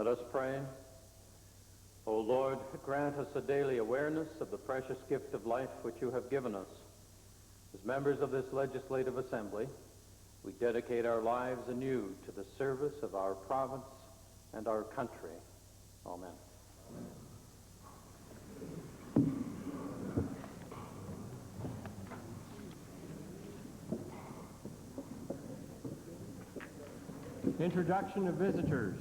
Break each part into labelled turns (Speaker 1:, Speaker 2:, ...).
Speaker 1: Let us pray. O Lord, grant us a daily awareness of the precious gift of life which you have given us. As members of this legislative assembly, we dedicate our lives anew to the service of our province and our country. Amen.
Speaker 2: Introduction of visitors.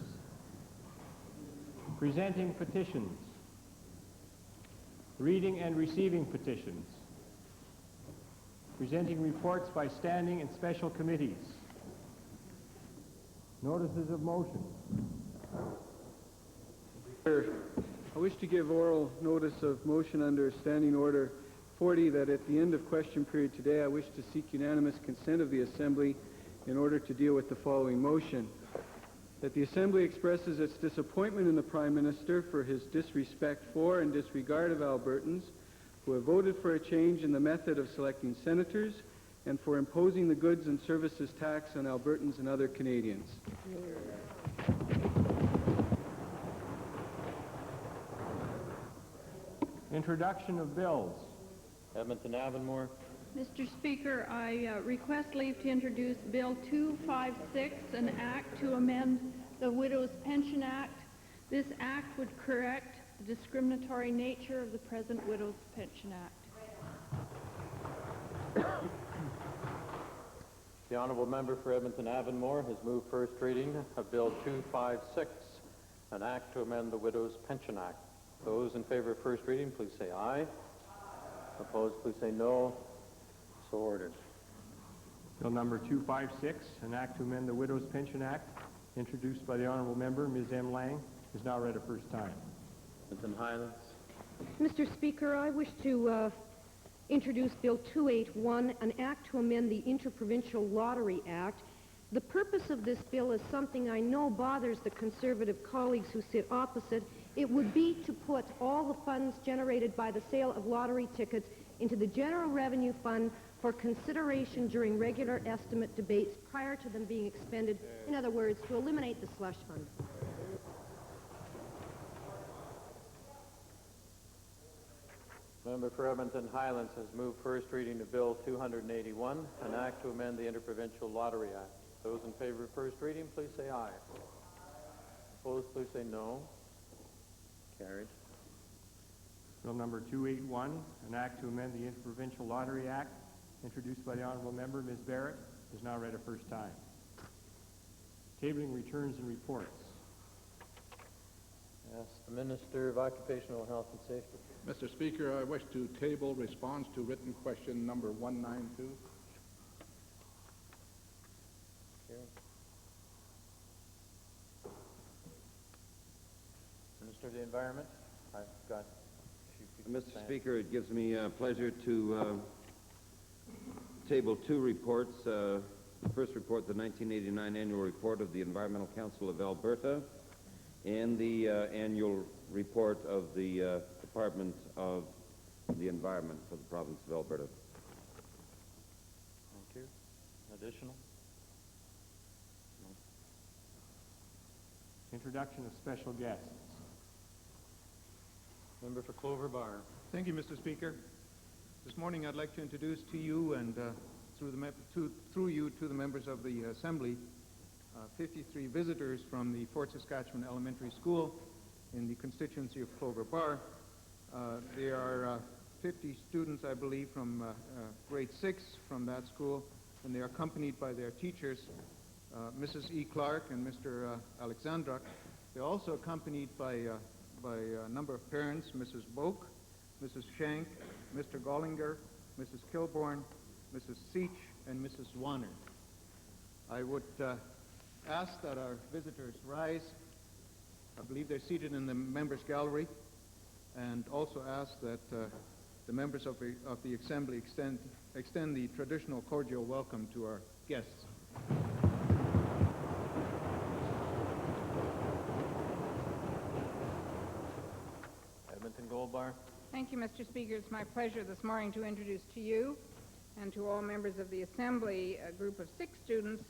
Speaker 2: Presenting petitions. Reading and receiving petitions. Presenting reports by standing and special committees. Notices of motion.
Speaker 3: I wish to give oral notice of motion under Standing Order 40 that at the end of question period today I wish to seek unanimous consent of the Assembly in order to deal with the following motion. That the Assembly expresses its disappointment in the Prime Minister for his disrespect for and disregard of Albertans who have voted for a change in the method of selecting senators and for imposing the goods and services tax on Albertans and other Canadians.
Speaker 2: Introduction of bills.
Speaker 1: Edmonton Avonmore.
Speaker 4: Mr. Speaker, I request leave to introduce Bill 256, an act to amend the Widows' Pension Act. This act would correct the discriminatory nature of the present Widows' Pension Act.
Speaker 1: The honourable member for Edmonton Avonmore has moved first reading of Bill 256, an act to amend the Widows' Pension Act. Those in favour of first reading, please say aye. Opposed, please say no. So ordered.
Speaker 2: Bill number 256, an act to amend the Widows' Pension Act, introduced by the honourable member, Ms. M. Lang, is now read a first time.
Speaker 1: Edmonton Highlands.
Speaker 5: Mr. Speaker, I wish to introduce Bill 281, an act to amend the Interprovincial Lottery Act. The purpose of this bill is something I know bothers the Conservative colleagues who sit opposite. It would be to put all the funds generated by the sale of lottery tickets into the General Revenue Fund for consideration during regular estimate debates prior to them being expended. In other words, to eliminate the slush fund.
Speaker 1: Member for Edmonton Highlands has moved first reading of Bill 281, an act to amend the Interprovincial Lottery Act. Those in favour of first reading, please say aye. Opposed, please say no. Carried.
Speaker 2: Bill number 281, an act to amend the Interprovincial Lottery Act, introduced by the honourable member, Ms. Barrett, is now read a first time. Tabling returns and reports.
Speaker 1: Yes, the Minister of Occupational Health and Safety.
Speaker 6: Mr. Speaker, I wish to table response to written question number 192.
Speaker 1: Minister of the Environment, I've got...
Speaker 7: Mr. Speaker, it gives me pleasure to table two reports. The first report, the 1989 annual report of the Environmental Council of Alberta, and the annual report of the Department of the Environment for the province of Alberta.
Speaker 1: Thank you. Additional? No.
Speaker 2: Introduction of special guests.
Speaker 1: Member for Clover Bar.
Speaker 3: Thank you, Mr. Speaker. This morning I'd like to introduce to you and through you to the members of the Assembly 53 visitors from the Fort Saskatchewan Elementary School in the constituency of Clover Bar. There are 50 students, I believe, from grade 6 from that school, and they are accompanied by their teachers, Mrs. E. Clark and Mr. Alexandrak. They're also accompanied by a number of parents, Mrs. Boak, Mrs. Shank, Mr. Gollinger, Mrs. Kilbourne, Mrs. Seach, and Mrs. Warner. I would ask that our visitors rise. I believe they're seated in the members' gallery, and also ask that the members of the Assembly extend the traditional cordial welcome to our guests.
Speaker 1: Edmonton Gold Bar.
Speaker 8: Thank you, Mr. Speaker. It's my pleasure this morning to introduce to you and to all members of the Assembly a group of 6 students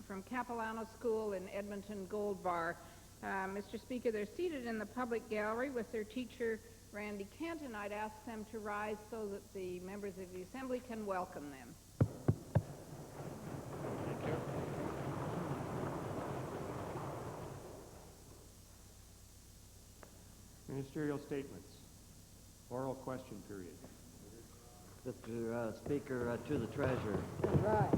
Speaker 8: from Capilano School in Edmonton Gold Bar. Mr. Speaker, they're seated in the public gallery with their teacher, Randy Kent, and I'd ask them to rise so that the members of the Assembly can welcome them.
Speaker 2: Thank you. Ministerial statements. Oral question period.
Speaker 9: Mr. Speaker, to the Treasurer.
Speaker 5: Right.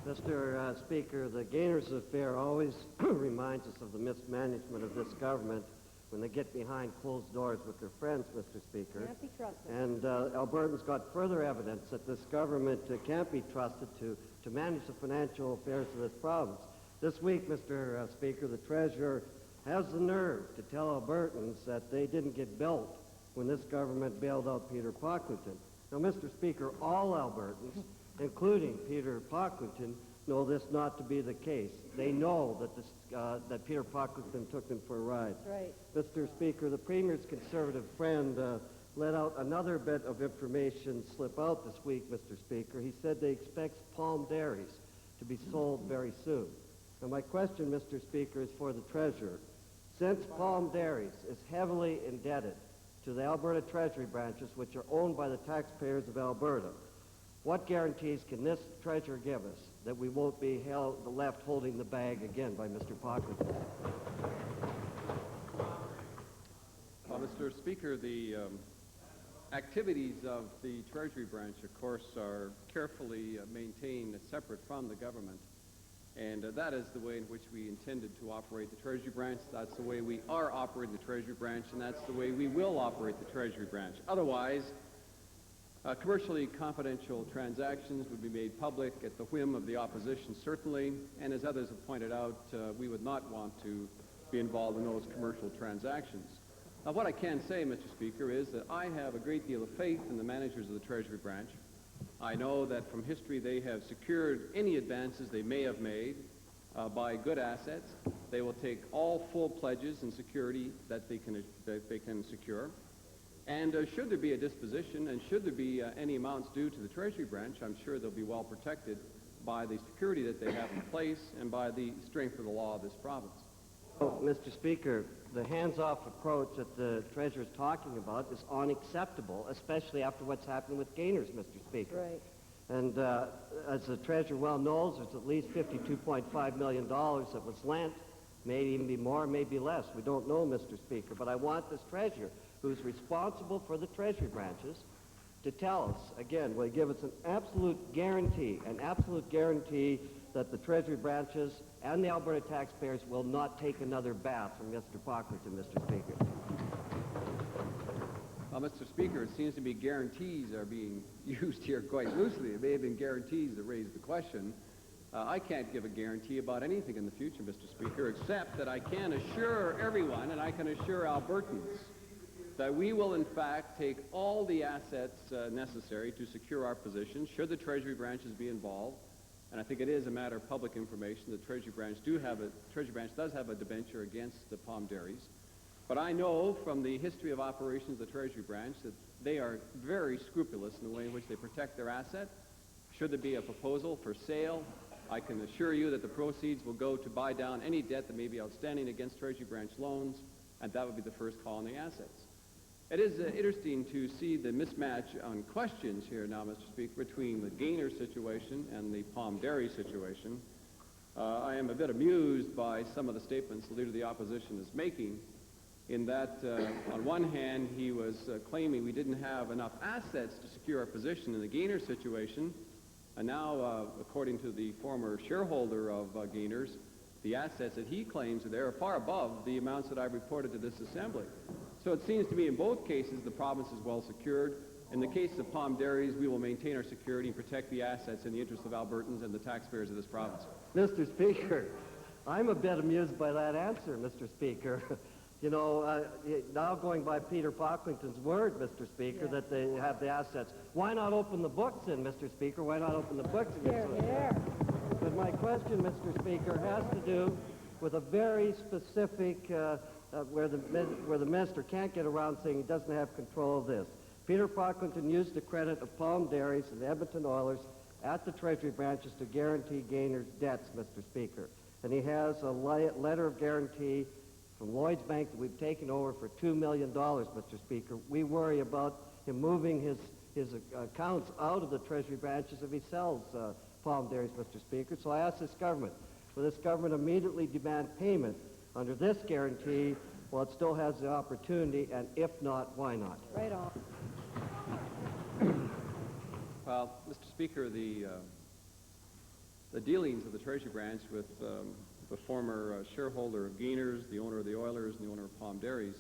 Speaker 9: Mr. Speaker, the Gainers Affair always reminds us of the mismanagement of this government when they get behind closed doors with their friends, Mr. Speaker.
Speaker 5: Can't be trusted.
Speaker 9: And Albertans got further evidence that this government can't be trusted to manage the financial affairs of this province. This week, Mr. Speaker, the Treasurer has the nerve to tell Albertans that they didn't get built when this government bailed out Peter Pocklington. Now, Mr. Speaker, all Albertans, including Peter Pocklington, know this not to be the case. They know that that Peter Pocklington took them for a ride.
Speaker 5: That's right.
Speaker 9: Mr. Speaker, the Premier's conservative friend let out another bit of information slip out this week, Mr. Speaker. He said they expect Palm Dairies to be sold very soon. Now, my question, Mr. Speaker, is for the Treasurer. Since Palm Dairies is heavily indebted to the Alberta Treasury branches, which are owned by the taxpayers of Alberta, what guarantees can this Treasurer give us that we won't be left holding the bag again by Mr. Pocklington?
Speaker 10: Well, Mr. Speaker, the activities of the Treasury branch, of course, are carefully maintained separate from the government. And that is the way in which we intended to operate the Treasury branch. That's the way we are operating the Treasury branch, and that's the way we will operate the Treasury branch. Otherwise, commercially confidential transactions would be made public at the whim of the opposition, certainly, and as others have pointed out, we would not want to be involved in those commercial transactions. Now, what I can say, Mr. Speaker, is that I have a great deal of faith in the managers of the Treasury branch. I know that from history they have secured any advances they may have made by good assets. They will take all full pledges and security that they can secure. And should there be a disposition and should there be any amounts due to the Treasury branch, I'm sure they'll be well protected by the security that they have in place and by the strength of the law of this province.
Speaker 9: Oh, Mr. Speaker, the hands-off approach that the Treasurer is talking about is unacceptable, especially after what's happened with Gainers, Mr. Speaker.
Speaker 5: Right.
Speaker 9: And as the Treasurer well knows, there's at least $52.5 million that was lent. May even be more, may be less. We don't know, Mr. Speaker. But I want this Treasurer, who's responsible for the Treasury branches, to tell us, again, will he give us an absolute guarantee that the Treasury branches and the Alberta taxpayers will not take another bath from Mr. Pocklington, Mr. Speaker?
Speaker 10: Well, Mr. Speaker, it seems to me guarantees are being used here quite loosely. It may have been guarantees that raised the question. I can't give a guarantee about anything in the future, Mr. Speaker, except that I can assure everyone, and I can assure Albertans, that we will, in fact, take all the assets necessary to secure our position, should the Treasury branches be involved. And I think it is a matter of public information. The Treasury branch does have a debenture against the Palm Dairies. But I know from the history of operations of the Treasury branch that they are very scrupulous in the way in which they protect their asset. Should there be a proposal for sale, I can assure you that the proceeds will go to buy down any debt that may be outstanding against Treasury branch loans, and that would be the first call on the assets. It is interesting to see the mismatch on questions here now, Mr. Speaker, between the Gainer situation and the Palm Dairy situation. I am a bit amused by some of the statements the Leader of the Opposition is making, in that, on one hand, he was claiming we didn't have enough assets to secure our position in the Gainer situation, and now, according to the former shareholder of Gainers, the assets that he claims are there are far above the amounts that I've reported to this Assembly. So it seems to me in both cases the province is well secured. In the case of Palm Dairies, we will maintain our security and protect the assets in the interest of Albertans and the taxpayers of this province.
Speaker 9: Mr. Speaker, I'm a bit amused by that answer, Mr. Speaker. You know, now going by Peter Pocklington's word, Mr. Speaker, that they have the assets. Why not open the books then, Mr. Speaker? Why not open the books again? But my question, Mr. Speaker, has to do with a very specific, where the minister can't get around saying he doesn't have control of this. Peter Pocklington used the credit of Palm Dairies and Edmonton Oilers at the Treasury branches to guarantee Gainer's debts, Mr. Speaker. and he has a letter of guarantee from Lloyd's Bank that we've taken over for $2 million, Mr. Speaker. We worry about him moving his accounts out of the Treasury branches if he sells Palm Dairies, Mr. Speaker. So I ask this government, will this government immediately demand payment under this guarantee while it still has the opportunity, and if not, why not?
Speaker 5: Right on.
Speaker 10: Well, Mr. Speaker, the dealings of the Treasury branch with the former shareholder of Gainers, the owner of the Oilers, and the owner of Palm Dairies,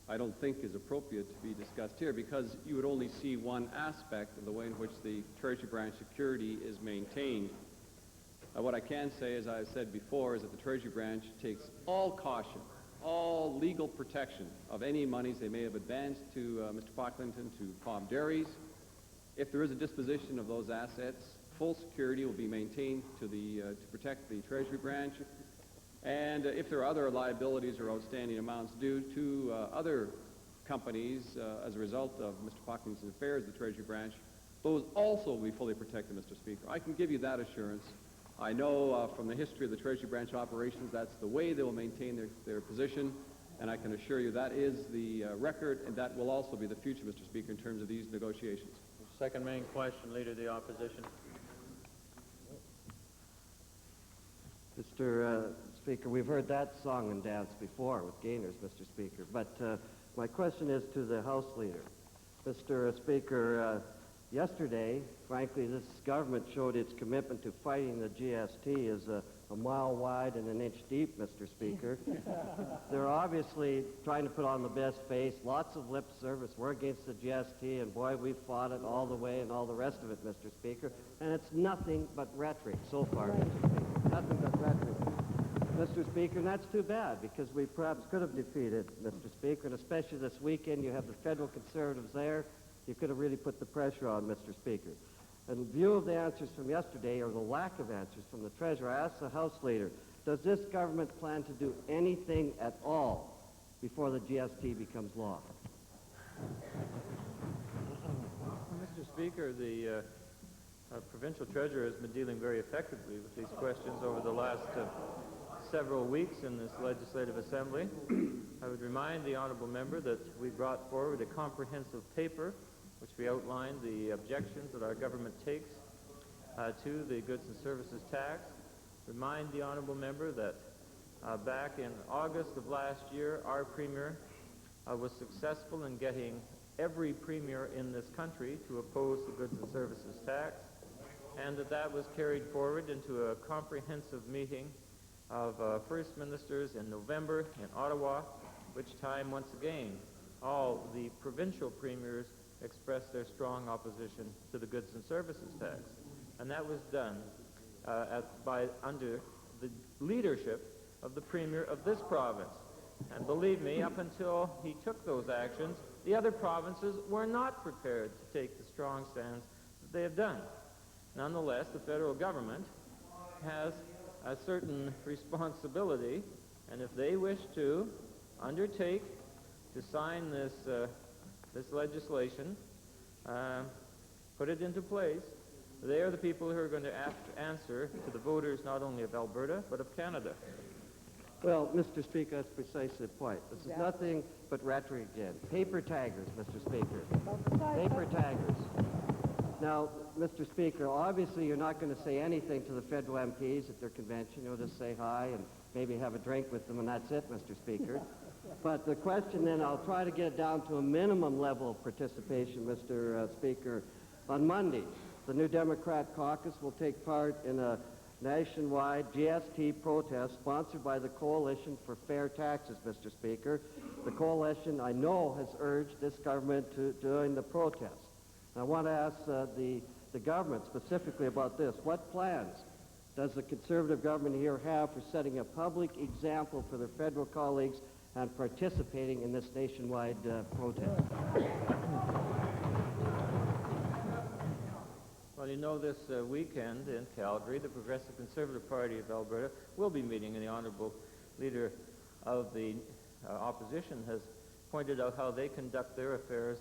Speaker 10: I don't think is appropriate to be discussed here, because you would only see one aspect of the way in which the Treasury branch security is maintained. What I can say, as I said before, is that the Treasury branch takes all caution, all legal protection of any monies they may have advanced to Mr. Pocklington, to Palm Dairies. If there is a disposition of those assets, full security will be maintained to protect the Treasury branch. And if there are other liabilities or outstanding amounts due to other companies as a result of Mr. Pocklington's affairs of the Treasury branch, those also will be fully protected, Mr. Speaker. I can give you that assurance. I know from the history of the Treasury branch operations that's the way they will maintain their position, and I can assure you that is the record, and that will also be the future, Mr. Speaker, in terms of these negotiations.
Speaker 1: Second main question, Leader of the Opposition.
Speaker 9: Mr. Speaker, we've heard that song and dance before with Gainers, Mr. Speaker, but my question is to the House Leader. Mr. Speaker, yesterday, frankly, this government showed its commitment to fighting the GST as a mile wide and an inch deep, Mr. Speaker. They're obviously trying to put on the best face, lots of lip service. We're against the GST, and boy, we've fought it all the way and all the rest of it, Mr. Speaker. And it's nothing but rhetoric so far, Mr. Speaker. Nothing but rhetoric. Mr. Speaker, and that's too bad, because we perhaps could have defeated Mr. Speaker, and especially this weekend, you have the federal conservatives there. You could have really put the pressure on, Mr. Speaker. In view of the answers from yesterday, or the lack of answers from the Treasurer, I ask the House Leader, does this government plan to do anything at all before the GST becomes law?
Speaker 1: Mr. Speaker, the provincial treasurer has been dealing very effectively with these questions over the last several weeks in this legislative assembly. I would remind the honourable member that we brought forward a comprehensive paper which we outlined the objections that our government takes to the goods and services tax. Remind the honourable member that back in August of last year, our premier was successful in getting every premier in this country to oppose the goods and services tax, and that was carried forward into a comprehensive meeting of first ministers in November in Ottawa, which time, once again, all the provincial premiers expressed their strong opposition to the goods and services tax. And that was done under the leadership of the premier of this province. And believe me, up until he took those actions, the other provinces were not prepared to take the strong stance that they have done. Nonetheless, the federal government has a certain responsibility, and if they wish to undertake to sign this legislation, put it into place, they are the people who are going to answer to the voters not only of Alberta, but of Canada.
Speaker 9: Well, Mr. Speaker, that's precisely the point. This is nothing but rhetoric again. Paper taggers, Mr. Speaker. Paper taggers. Now, Mr. Speaker, obviously you're not going to say anything to the federal MPs at their convention. You'll just say hi and maybe have a drink with them, and that's it, Mr. Speaker. But the question then, I'll try to get it down to a minimum level of participation, Mr. Speaker. On Monday, the New Democrat Caucus will take part in a nationwide GST protest sponsored by the Coalition for Fair Taxes, Mr. Speaker. The coalition, I know, has urged this government to join the protest. I want to ask the government specifically about this. What plans does the Conservative government here have for setting a public example for their federal colleagues and participating in this nationwide protest?
Speaker 1: Well, you know, this weekend in Calgary, the Progressive Conservative Party of Alberta will be meeting, and the Honourable Leader of the Opposition has pointed out how they conduct their affairs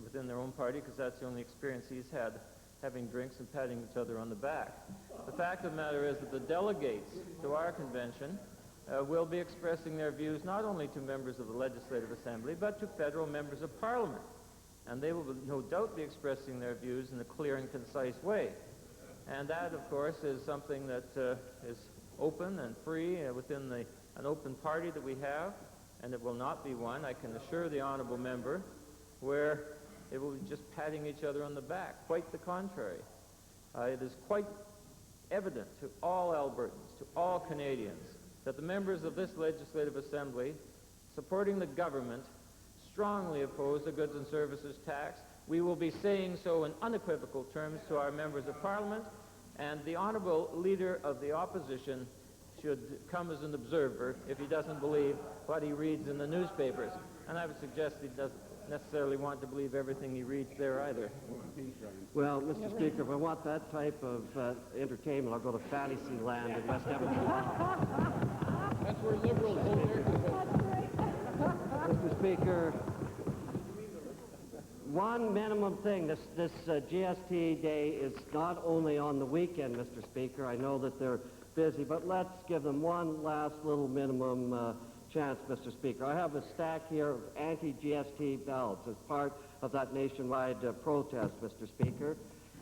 Speaker 1: within their own party, because that's the only experience he's had having drinks and patting each other on the back. The fact of the matter is that the delegates to our convention will be expressing their views not only to members of the Legislative Assembly, but to federal members of Parliament. And they will no doubt be expressing their views in a clear and concise way. And that, of course, is something that is open and free within an open party that we have, and it will not be one, I can assure the honourable member, where it will be just patting each other on the back. Quite the contrary. It is quite evident to all Albertans, to all Canadians, that the members of this Legislative Assembly, supporting the government, strongly oppose the goods and services tax. We will be saying so in unequivocal terms to our members of Parliament, and the honourable leader of the opposition should come as an observer if he doesn't believe what he reads in the newspapers. And I would suggest he doesn't necessarily want to believe everything he reads there either.
Speaker 9: Well, Mr. Speaker, if I want that type of entertainment, I'll go to Fantasyland in West Edmonton.
Speaker 6: That's where liberals hold their
Speaker 9: Mr. Speaker, one minimum thing. This GST day is not only on the weekend, Mr. Speaker. I know that they're busy, but let's give them one last little minimum chance, Mr. Speaker. I have a stack here of anti-GST ballots as part of that nationwide protest, Mr. Speaker.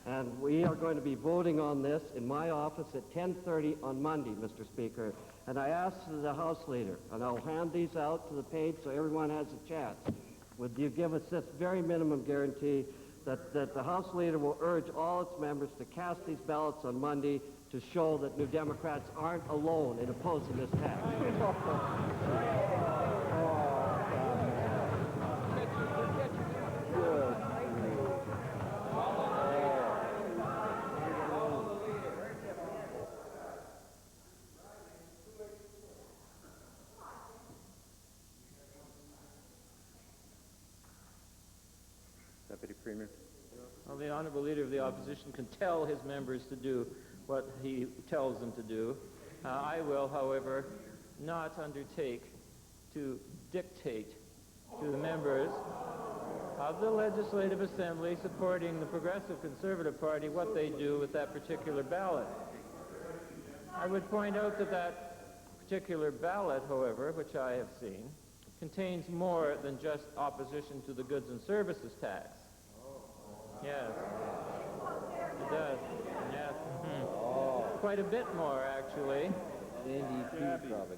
Speaker 9: And we are going to be voting on this in my office at 10:30 on Monday, Mr. Speaker. And I asked the House Leader, and I'll hand these out to the page so everyone has a chance. Would you give us this very minimum guarantee that the House Leader will urge all its members to cast these ballots on Monday to show that New Democrats aren't alone in opposing this tax?
Speaker 1: Deputy Premier. Well, the honourable leader of the opposition can tell his members to do what he tells them to do. I will, however, not undertake to dictate to the members of the Legislative Assembly supporting the Progressive Conservative Party what they do with that particular ballot. I would point out that that particular ballot, however, which I have seen, contains more than just opposition to the goods and services tax. Yes, it does. Yes. Quite a bit more, actually.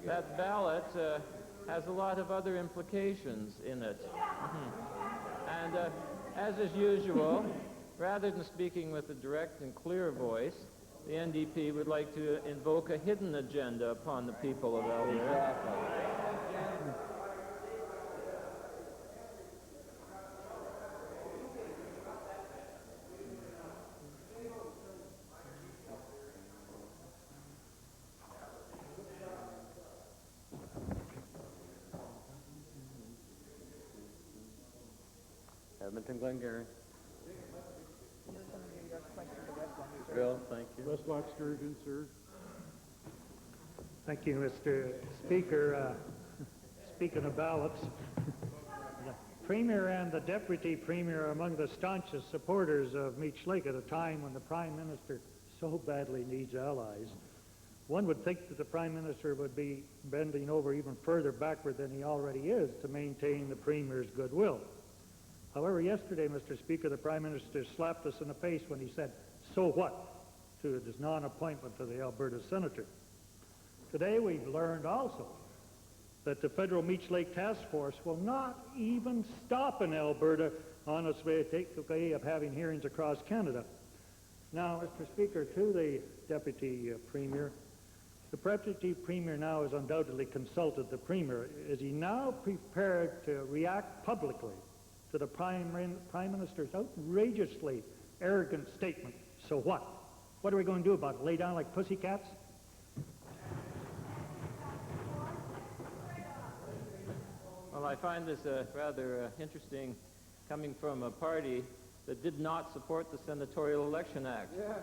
Speaker 1: That ballot has a lot of other implications in it. And as is usual, rather than speaking with a direct and clear voice, the NDP would like to invoke a hidden agenda upon the people of Alberta. Edmonton Glengarry. Bill, thank you.
Speaker 11: Westlock Sturgeon, sir. Thank you, Mr. Speaker. Speaking of ballots, the Premier and the Deputy Premier are among the staunchest supporters of Meech Lake at a time when the Prime Minister so badly needs allies. One would think that the Prime Minister would be bending over even further backward than he already is to maintain the Premier's goodwill. However, yesterday, Mr. Speaker, the Prime Minister slapped us in the face when he said, "So what?" to his non-appointment to the Alberta Senator. Today, we've learned also that the Federal Meech Lake Task Force will not even stop in Alberta on its way of having hearings across Canada. Now, Mr. Speaker, to the Deputy Premier, the Deputy Premier now has undoubtedly consulted the Premier. Is he now prepared to react publicly to the Prime Minister's outrageously arrogant statement, "So what? What are we going to do about it? Lay down like pussycats?"
Speaker 1: Well, I find this rather interesting coming from a party that did not support the Senatorial Election Act.
Speaker 6: Yeah,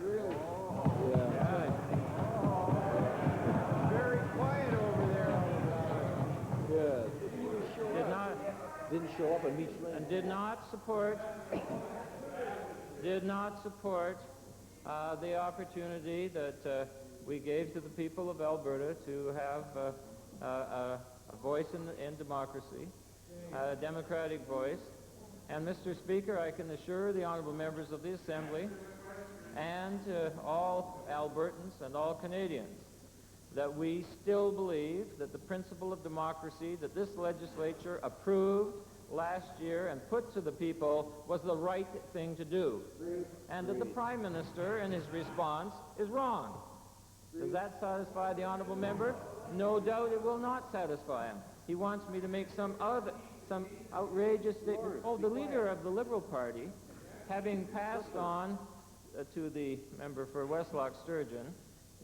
Speaker 6: really.
Speaker 10: Very quiet over there all the time.
Speaker 1: Didn't show up in Meech Lake. And did not support did not support the opportunity that we gave to the people of Alberta to have a voice in democracy, a democratic voice. And Mr. Speaker, I can assure the honourable members of the Assembly and all Albertans and all Canadians that we still believe that the principle of democracy that this legislature approved last year and put to the people was the right thing to do. And that the Prime Minister in his response is wrong. Does that satisfy the honourable member? No doubt it will not satisfy him. He wants me to make some outrageous statement. Oh, the leader of the Liberal Party, having passed on to the member for Westlock Sturgeon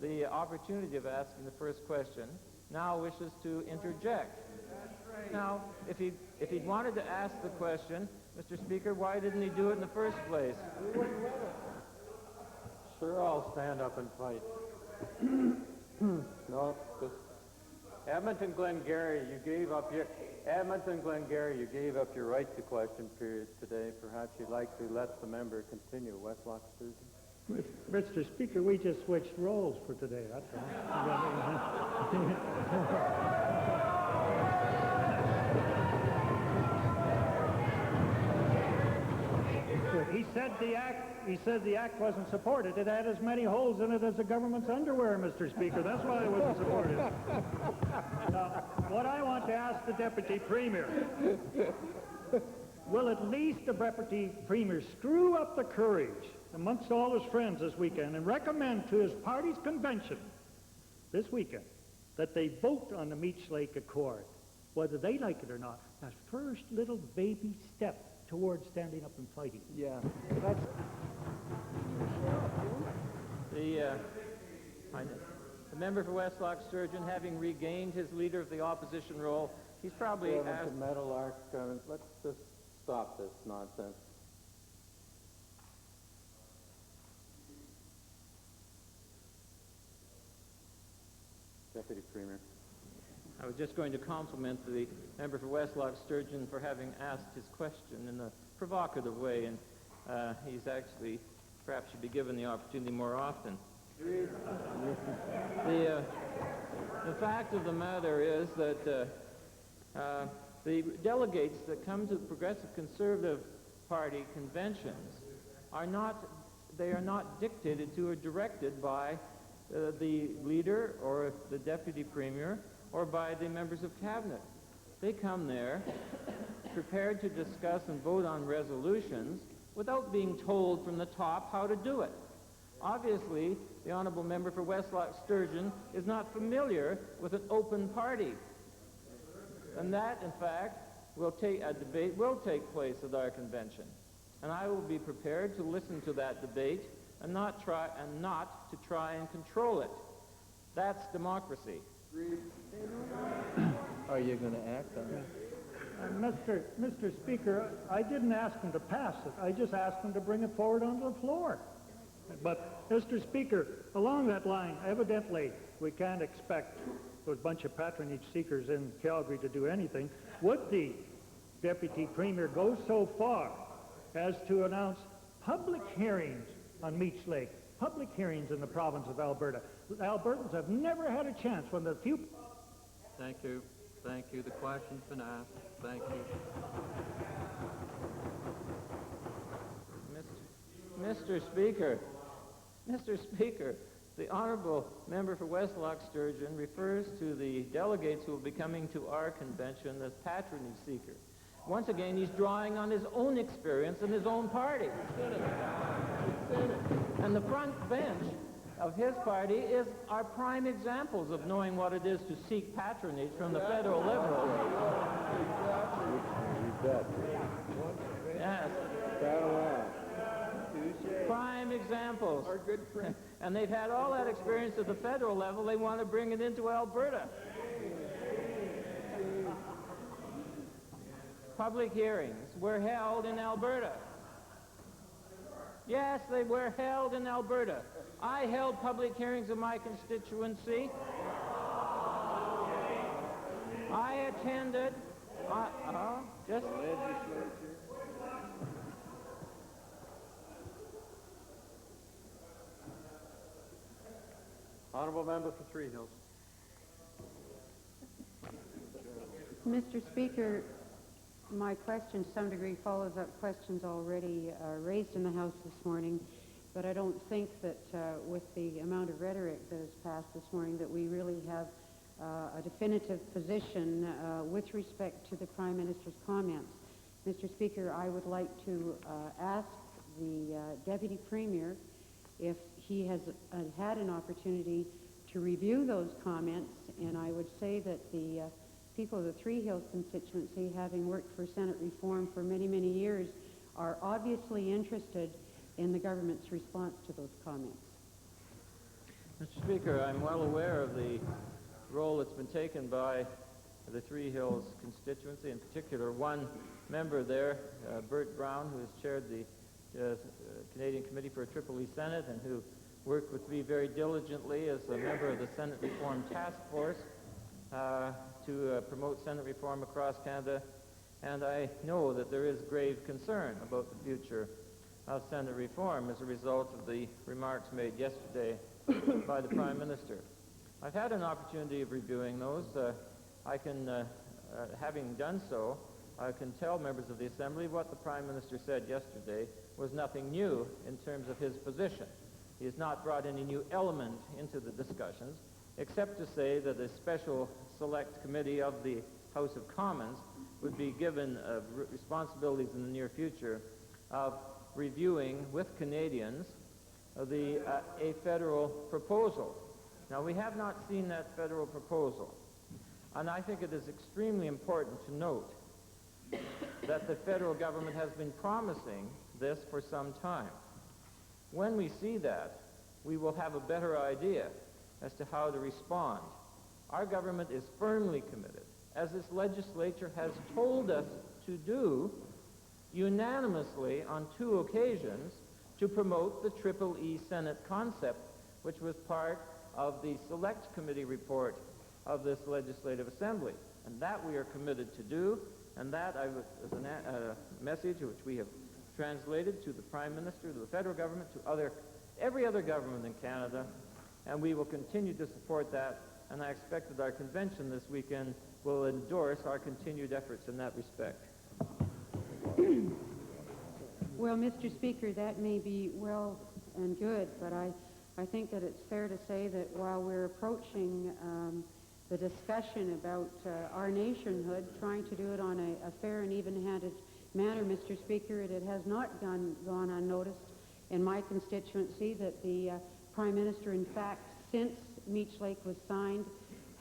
Speaker 1: the opportunity of asking the first question, now wishes to interject. Now, if he'd wanted to ask the question, Mr. Speaker, why didn't he do it in the first place? Sure, I'll stand up and fight. No, just Edmonton Glengarry, you gave up your right to question period today. Perhaps you'd like to let the member continue. Westlock Sturgeon.
Speaker 11: Mr. Speaker, we just switched roles for today, that's all. He said the act wasn't supported. It had as many holes in it as the government's underwear, Mr. Speaker. That's why it wasn't supported. Now, what I want to ask the Deputy Premier, will at least the Deputy Premier screw up the courage amongst all his friends this weekend and recommend to his party's convention this weekend that they vote on the Meech Lake Accord, whether they like it or not, that first little baby step towards standing up and fighting.
Speaker 9: Yeah, that's...
Speaker 1: The member for Westlock Sturgeon, having regained his leader of the opposition role, he's probably asked... let's just stop this nonsense. Deputy Premier. I was just going to compliment the member for Westlock Sturgeon for having asked his question in a provocative way, and he's actually perhaps should be given the opportunity more often. The fact of the matter is that the delegates that come to the Progressive Conservative Party conventions are not dictated to or directed by the leader or the deputy premier or by the members of cabinet. They come there prepared to discuss and vote on resolutions without being told from the top how to do it. Obviously, the honourable member for Westlock Sturgeon is not familiar with an open party. And that, in fact, a debate will take place at our convention. And I will be prepared to listen to that debate and not to try and control it. That's democracy.
Speaker 12: Are you going to act on it?
Speaker 11: Mr. Speaker, I didn't ask him to pass it. I just asked him to bring it forward onto the floor. But, Mr. Speaker, along that line, evidently, we can't expect those bunch of patronage seekers in Calgary to do anything. Would the Deputy Premier go so far as to announce public hearings on Meech Lake, public hearings in the province of Alberta? Albertans have never had a chance when the few...
Speaker 1: Thank you. Thank you. The question's been asked. Thank you. Mr. Speaker, the honourable member for Westlock Sturgeon refers to the delegates who will be coming to our convention as patronage seekers. Once again, he's drawing on his own experience in his own party. And the front bench of his party are prime examples of knowing what it is to seek patronage from the federal Liberals. Yes. Prime examples. Our good friend. And they've had all that experience at the federal level. They want to bring it into Alberta. Public hearings were held in Alberta. Yes, they were held in Alberta. I held public hearings in my constituency. I attended. Honourable member for Three Hills.
Speaker 13: Mr. Speaker, my question to some degree follows up questions already raised in the House this morning, but I don't think that with the amount of rhetoric that has passed this morning that we really have a definitive position with respect to the Prime Minister's comments. Mr. Speaker, I would like to ask the Deputy Premier if he has had an opportunity to review those comments, and I would say that the people of the Three Hills constituency, having worked for Senate reform for many, many years, are obviously interested in the government's response to those comments.
Speaker 12: Mr. Speaker, I'm well aware of the role that's been taken by the Three Hills constituency, in particular one member there, Bert Brown, who has chaired the Canadian Committee for a Triple E Senate and who worked with me very diligently as a member of the Senate Reform Task Force to promote Senate reform across Canada, and I know that there is grave concern about the future of Senate reform as a result of the remarks made yesterday by the Prime Minister. I've had an opportunity of reviewing those. I can, having done so, I can tell members of the Assembly what the Prime Minister said yesterday was nothing new in terms of his position. He has not brought any new element into the discussions, except to say that a special select committee of the House of Commons would be given responsibilities in the near future of reviewing with Canadians a federal proposal. Now, we have not seen that federal proposal, and I think it is extremely important to note that the federal government has been promising this for some time. When we see that, we will have a better idea as to how to respond. Our government is firmly committed, as this legislature has told us to do, unanimously on 2 occasions, to promote the Triple E Senate concept, which was part of the Select Committee report of this Legislative Assembly. And that we are committed to do, and that is a message which we have translated to the Prime Minister, to the federal government, to every other government in Canada, and we will continue to support that, and I expect that our convention this weekend will endorse our continued efforts in that respect.
Speaker 13: Well, Mr. Speaker, that may be well and good, but I think that it's fair to say that while we're approaching the discussion about our nationhood, trying to do it on a fair and even-handed manner, Mr. Speaker, it has not gone unnoticed in my constituency that the Prime Minister, in fact, since Meech Lake was signed,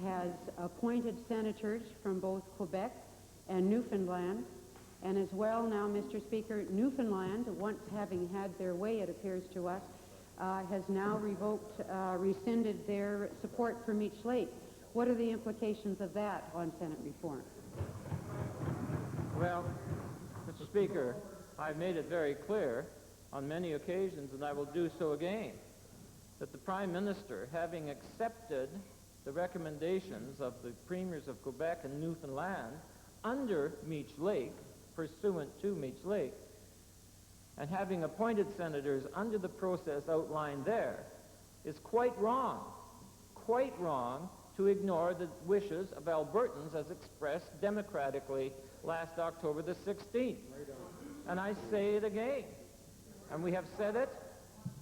Speaker 13: has appointed senators from both Quebec and Newfoundland, and as well now, Mr. Speaker, Newfoundland, once having had their way, it appears to us, has now rescinded their support for Meech Lake. What are the implications of that on Senate reform?
Speaker 12: Well, Mr. Speaker, I've made it very clear on many occasions, and I will do so again, that the Prime Minister, having accepted the recommendations of the Premiers of Quebec and Newfoundland under Meech Lake, pursuant to Meech Lake, and having appointed senators under the process outlined there, is quite wrong to ignore the wishes of Albertans as expressed democratically last October the 16th. And I say it again. And we have said it,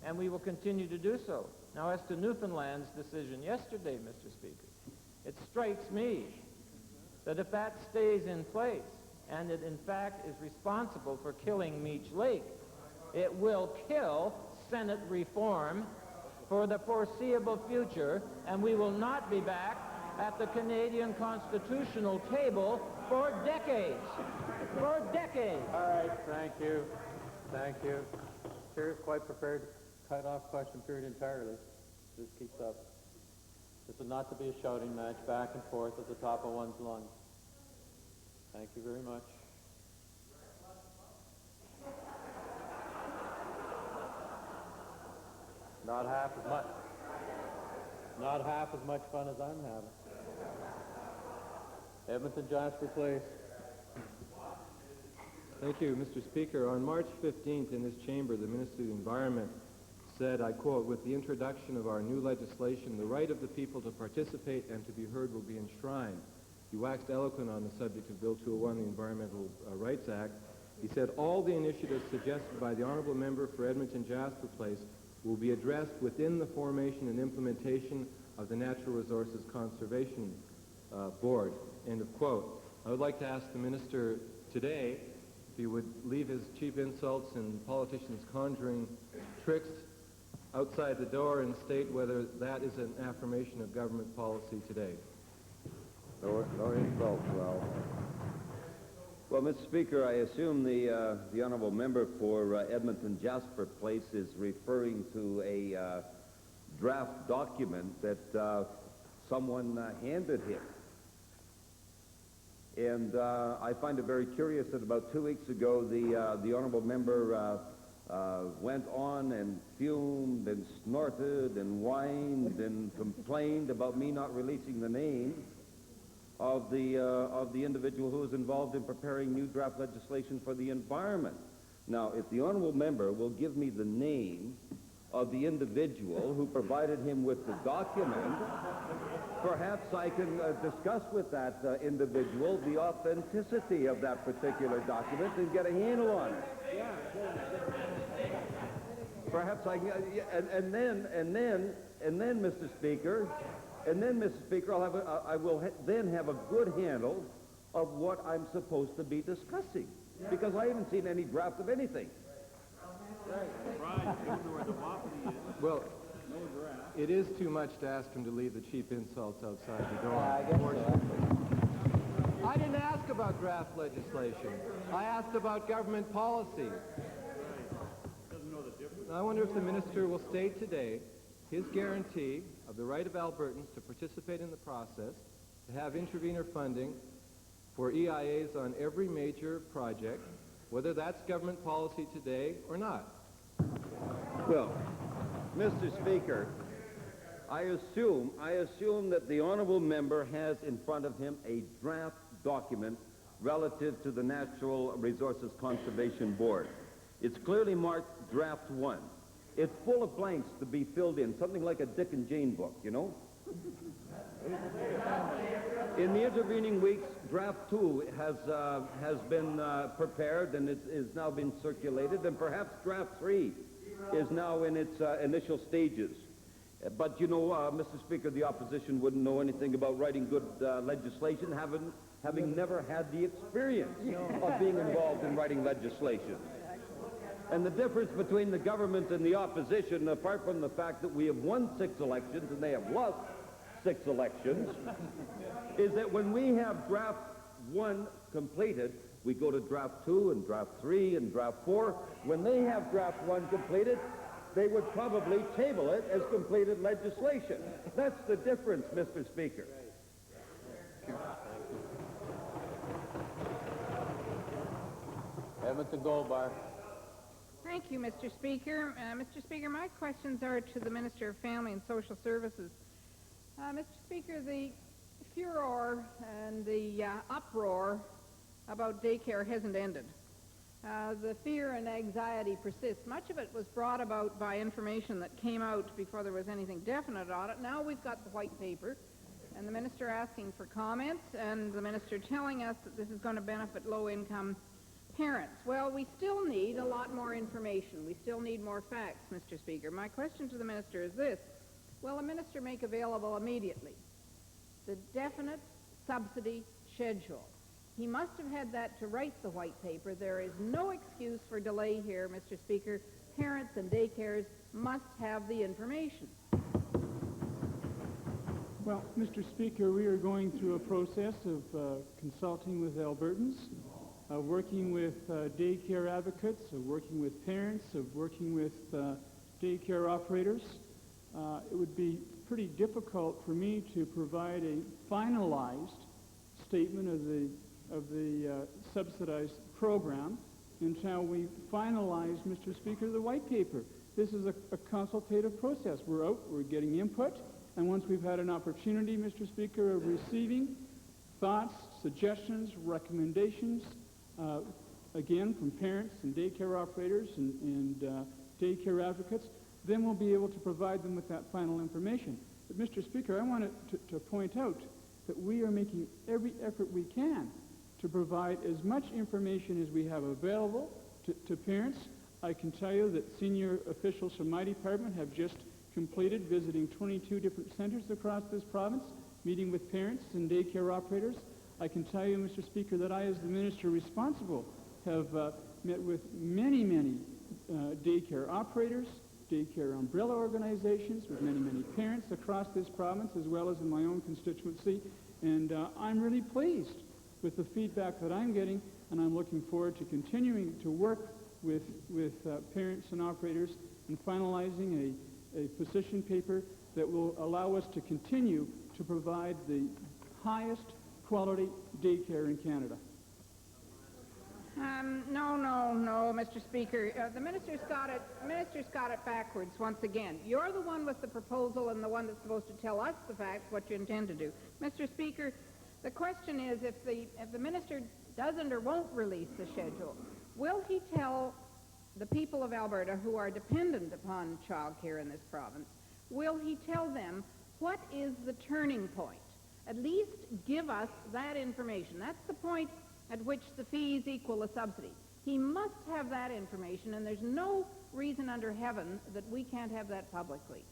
Speaker 12: and we will continue to do so. Now, as to Newfoundland's decision yesterday, Mr. Speaker, it strikes me that if that stays in place, and it in fact is responsible for killing Meech Lake, it will kill Senate reform for the foreseeable future, and we will not be back at the Canadian constitutional table for decades. For decades.
Speaker 1: All right, thank you. Thank you. Chair is quite prepared to cut off question period entirely. This keeps up. This is not to be a shouting match back and forth at the top of one's lungs. Thank you very much. Not half as much fun as I'm having. Edmonton Jasper, please.
Speaker 14: Thank you, Mr. Speaker. On March 15th in this chamber, the Minister of the Environment said, I quote, "With the introduction of our new legislation, the right of the people to participate and to be heard will be enshrined." He waxed eloquent on the subject of Bill 201, the Environmental Rights Act. He said, "All the initiatives suggested by the honourable member for Edmonton Jasper Place will be addressed within the formation and implementation of the Natural Resources Conservation Board." End of quote. I would like to ask the minister today if he would leave his cheap insults and politicians conjuring tricks outside the door and state whether that is an affirmation of government policy today.
Speaker 7: No insults, Ralph. Well, Mr. Speaker, I assume the honourable member for Edmonton Jasper Place is referring to a draft document that someone handed him. And I find it very curious that about 2 weeks ago, the honourable member went on and fumed and snorted and whined and complained about me not releasing the name of the individual who was involved in preparing new draft legislation for the environment. Now, if the honourable member will give me the name of the individual who provided him with the document, perhaps I can discuss with that individual the authenticity of that particular document and get a handle on it. Perhaps I can, and then, Mr. Speaker, I will then have a good handle of what I'm supposed to be discussing, because I haven't seen any draft of anything.
Speaker 14: Well, it is too much to ask him to leave the cheap insults outside the door. I didn't ask about draft legislation. I asked about government policy. I wonder if the minister will state today his guarantee of the right of Albertans to participate in the process, to have intervenor funding for EIAs on every major project, whether that's government policy today or not.
Speaker 7: Well, Mr. Speaker, I assume that the honourable member has in front of him a draft document relative to the Natural Resources Conservation Board. It's clearly marked Draft 1. It's full of blanks to be filled in, something like a Dick and Jane book, you know? In the intervening weeks, Draft 2 has been prepared and is now been circulated, and perhaps Draft 3 is now in its initial stages. But, you know, Mr. Speaker, the opposition wouldn't know anything about writing good legislation, having never had the experience of being involved in writing legislation. And the difference between the government and the opposition, apart from the fact that we have won 6 elections and they have lost 6 elections, is that when we have Draft 1 completed, we go to Draft 2 and Draft 3 and Draft 4. When they have Draft 1 completed, they would probably table it as completed legislation. That's the difference, Mr. Speaker.
Speaker 1: Edmonton Goldbar.
Speaker 8: Thank you, Mr. Speaker. Mr. Speaker, my questions are to the Minister of Family and Social Services. Mr. Speaker, the furor and the uproar about daycare hasn't ended. The fear and anxiety persist. Much of it was brought about by information that came out before there was anything definite on it. Now we've got the white paper, and the minister asking for comments, and the minister telling us that this is going to benefit low-income parents. Well, we still need a lot more information. We still need more facts, Mr. Speaker. My question to the minister is this. Will the minister make available immediately the definite subsidy schedule? He must have had that to write the white paper. There is no excuse for delay here, Mr. Speaker. Parents and daycares must have the information.
Speaker 15: Well, Mr. Speaker, we are going through a process of consulting with Albertans, working with daycare advocates, working with parents, working with daycare operators. It would be pretty difficult for me to provide a finalized statement of the subsidized program until we finalize, Mr. Speaker, the white paper. This is a consultative process. We're out, we're getting input, and once we've had an opportunity, Mr. Speaker, of receiving thoughts, suggestions, recommendations, again, from parents and daycare operators and daycare advocates, then we'll be able to provide them with that final information. But, Mr. Speaker, I wanted to point out that we are making every effort we can to provide as much information as we have available to parents. I can tell you that senior officials from my department have just completed visiting 22 different centers across this province, meeting with parents and daycare operators. I can tell you, Mr. Speaker, that I, as the minister responsible, have met with many daycare operators, daycare umbrella organizations, with many parents across this province, as well as in my own constituency. And I'm really pleased with the feedback that I'm getting, and I'm looking forward to continuing to work with parents and operators in finalizing a position paper that will allow us to continue to provide the highest quality daycare in Canada.
Speaker 8: No, Mr. Speaker. The minister's got it backwards once again. You're the one with the proposal and the one that's supposed to tell us the facts, what you intend to do. Mr. Speaker, the question is, if the minister doesn't or won't release the schedule, will he tell the people of Alberta who are dependent upon child care in this province, will he tell them what is the turning point? At least give us that information. That's the point at which the fees equal a subsidy. He must have that information, and there's no reason under heaven that we can't have that publicly.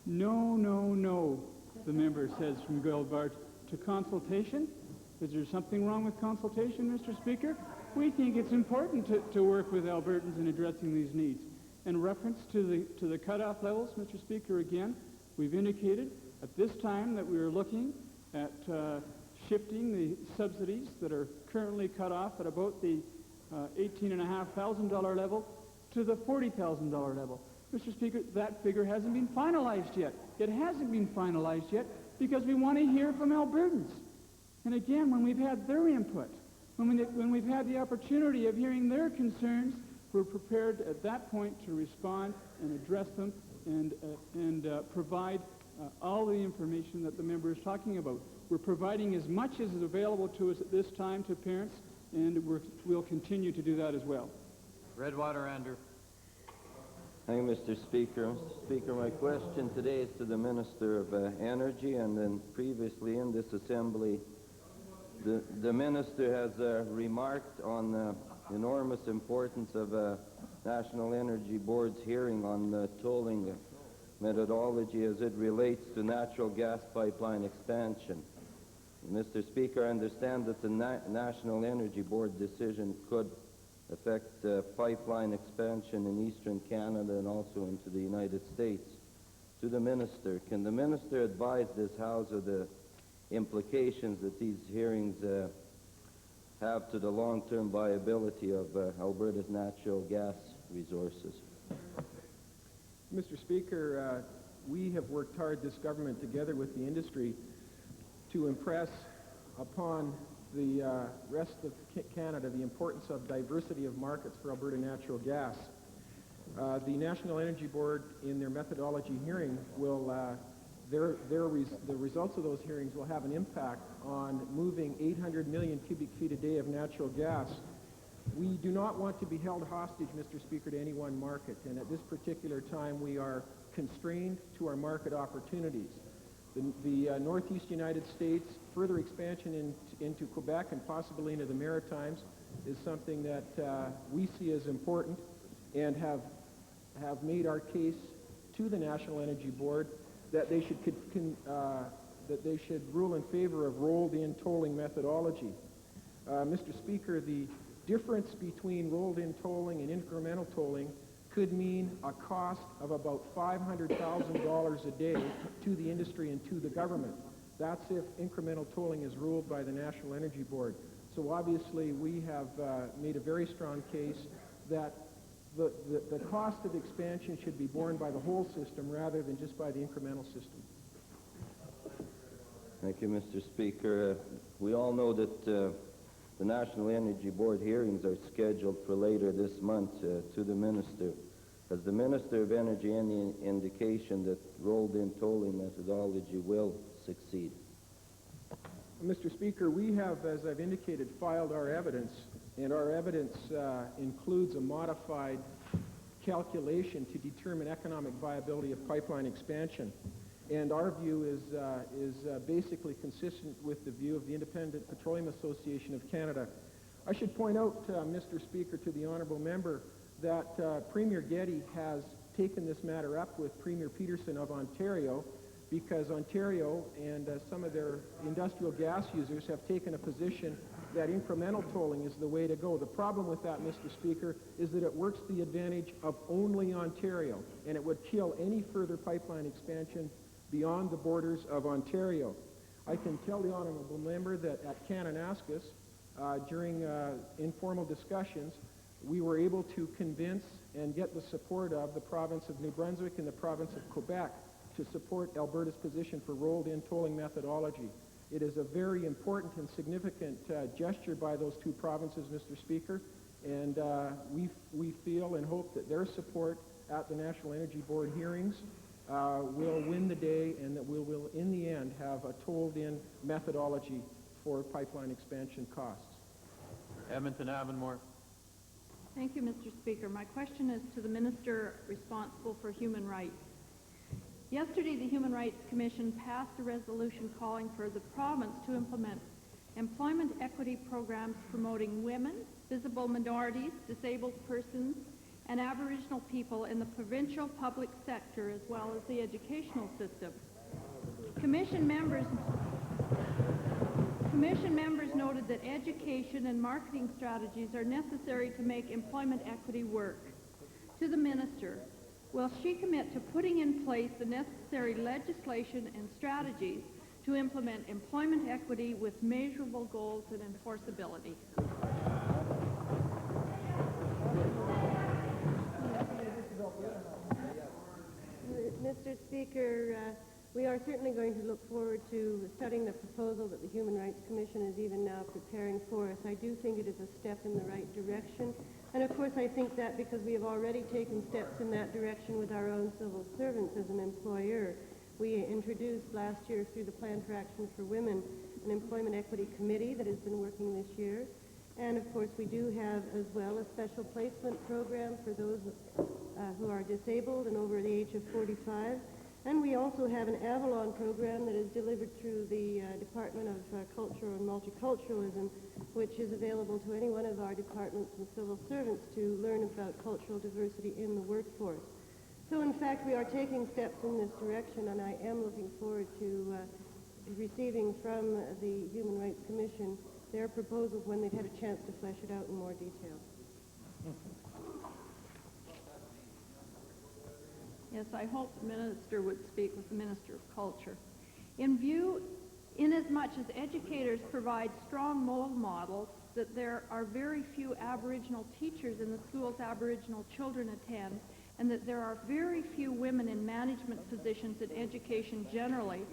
Speaker 15: No, the member says from Goldbart. To consultation? Is there something wrong with consultation, Mr. Speaker? We think it's important to work with Albertans in addressing these needs. In reference to the cutoff levels, Mr. Speaker, again, we've indicated at this time that we are looking at shifting the subsidies that are currently cut off at about the $18,500 level to the $40,000 level. Mr. Speaker, that figure hasn't been finalized yet. It hasn't been finalized yet because we want to hear from Albertans. And again, when we've had their input, when we've had the opportunity of hearing their concerns, we're prepared at that point to respond and address them and provide all the information that the member is talking about. We're providing as much as is available to us at this time to parents, and we'll continue to do that as well.
Speaker 1: Redwater Andrew.
Speaker 7: Thank you, Mr. Speaker. Mr. Speaker, my question today is to the Minister of Energy, and then previously in this Assembly, the Minister has remarked on the enormous importance of National Energy Board's hearing on the tolling methodology as it relates to natural gas pipeline expansion. Mr. Speaker, I understand that the National Energy Board decision could affect pipeline expansion in eastern Canada and also into the United States. To the Minister, can the Minister advise this House of the implications that these hearings have to the long-term viability of Alberta's natural gas resources?
Speaker 14: Mr. Speaker, we have worked hard, this government, together with the industry, to impress upon the rest of Canada the importance of diversity of markets for Alberta natural gas. The National Energy Board, in their methodology hearing, will the results of those hearings will have an impact on moving 800 million cubic feet a day of natural gas. We do not want to be held hostage, Mr. Speaker, to any one market, and at this particular time we are constrained to our market opportunities. The Northeast United States, further expansion into Quebec and possibly into the Maritimes is something that we see as important, and have made our case to the National Energy Board that they should rule in favor of rolled-in tolling methodology. Mr. Speaker, the difference between rolled-in tolling and incremental tolling could mean a cost of about $500,000 a day to the industry and to the government. That's if incremental tolling is ruled by the National Energy Board. So obviously we have made a very strong case that the cost of expansion should be borne by the whole system rather than just by the incremental system.
Speaker 7: Thank you, Mr. Speaker. We all know that the National Energy Board hearings are scheduled for later this month. To the Minister, has the Minister of Energy any indication that rolled-in tolling methodology will succeed?
Speaker 14: Mr. Speaker, we have, as I've indicated, filed our evidence,
Speaker 16: and our evidence includes a modified calculation to determine economic viability of pipeline expansion. And our view is basically consistent with the view of the Independent Petroleum Association of Canada. I should point out, Mr. Speaker, to the honourable member, that Premier Getty has taken this matter up with Premier Peterson of Ontario, because Ontario and some of their industrial gas users have taken a position that incremental tolling is the way to go. The problem with that, Mr. Speaker, is that it works to the advantage of only Ontario, and it would kill any further pipeline expansion beyond the borders of Ontario. I can tell the honourable member that at Kananaskis, during informal discussions, we were able to convince and get the support of the province of New Brunswick and the province of Quebec to support Alberta's position for rolled-in tolling methodology. It is a very important and significant gesture by those two provinces, Mr. Speaker, and we feel and hope that their support at the National Energy Board hearings will win the day, and that we will, in the end, have a tolled-in methodology for pipeline expansion costs.
Speaker 1: Edmonton Avonmore.
Speaker 4: Thank you, Mr. Speaker. My question is to the Minister responsible for human rights. Yesterday, the Human Rights Commission passed a resolution calling for the province to implement employment equity programs promoting women, visible minorities, disabled persons, and Aboriginal people in the provincial public sector, as well as the educational system. Commission members noted that education and marketing strategies are necessary to make employment equity work. To the Minister, will she commit to putting in place the necessary legislation and strategies to implement employment equity with measurable goals and enforceability?
Speaker 5: Mr. Speaker, we are certainly going to look forward to studying the proposal that the Human Rights Commission is even now preparing for us. I do think it is a step in the right direction. And of course I think that because we have already taken steps in that direction with our own civil servants as an employer. We introduced last year through the Plan for Action for Women an Employment Equity Committee that has been working this year. And of course we do have as well a special placement program for those who are disabled and over the age of 45. And we also have an Avalon program that is delivered through the Department of Culture and Multiculturalism, which is available to any one of our departments and civil servants to learn about cultural diversity in the workforce. So in fact, we are taking steps in this direction, and I am looking forward to receiving from the Human Rights Commission their proposals when they've had a chance to flesh it out in more detail.
Speaker 4: Yes, I hope the Minister would speak with the Minister of Culture. Inasmuch as educators provide strong role models, that there are very few Aboriginal teachers in the schools Aboriginal children attend, and that there are very few women in management positions in education generally,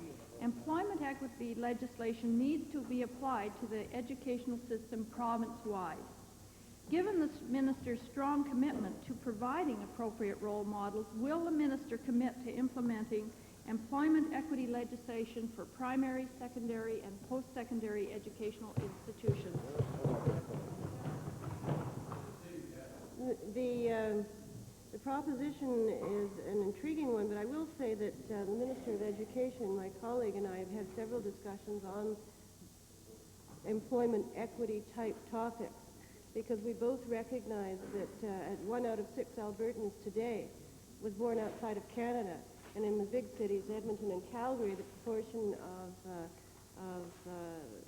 Speaker 4: employment equity legislation needs to be applied to the educational system province-wide. Given the Minister's strong commitment to providing appropriate role models, will the Minister commit to implementing employment equity legislation for primary, secondary, and post-secondary educational institutions?
Speaker 5: The proposition is an intriguing one, but I will say that the Minister of Education, my colleague, and I have had several discussions on employment equity type topics, because we both recognize that 1 out of 6 Albertans today was born outside of Canada, and in the big cities, Edmonton and Calgary, the proportion of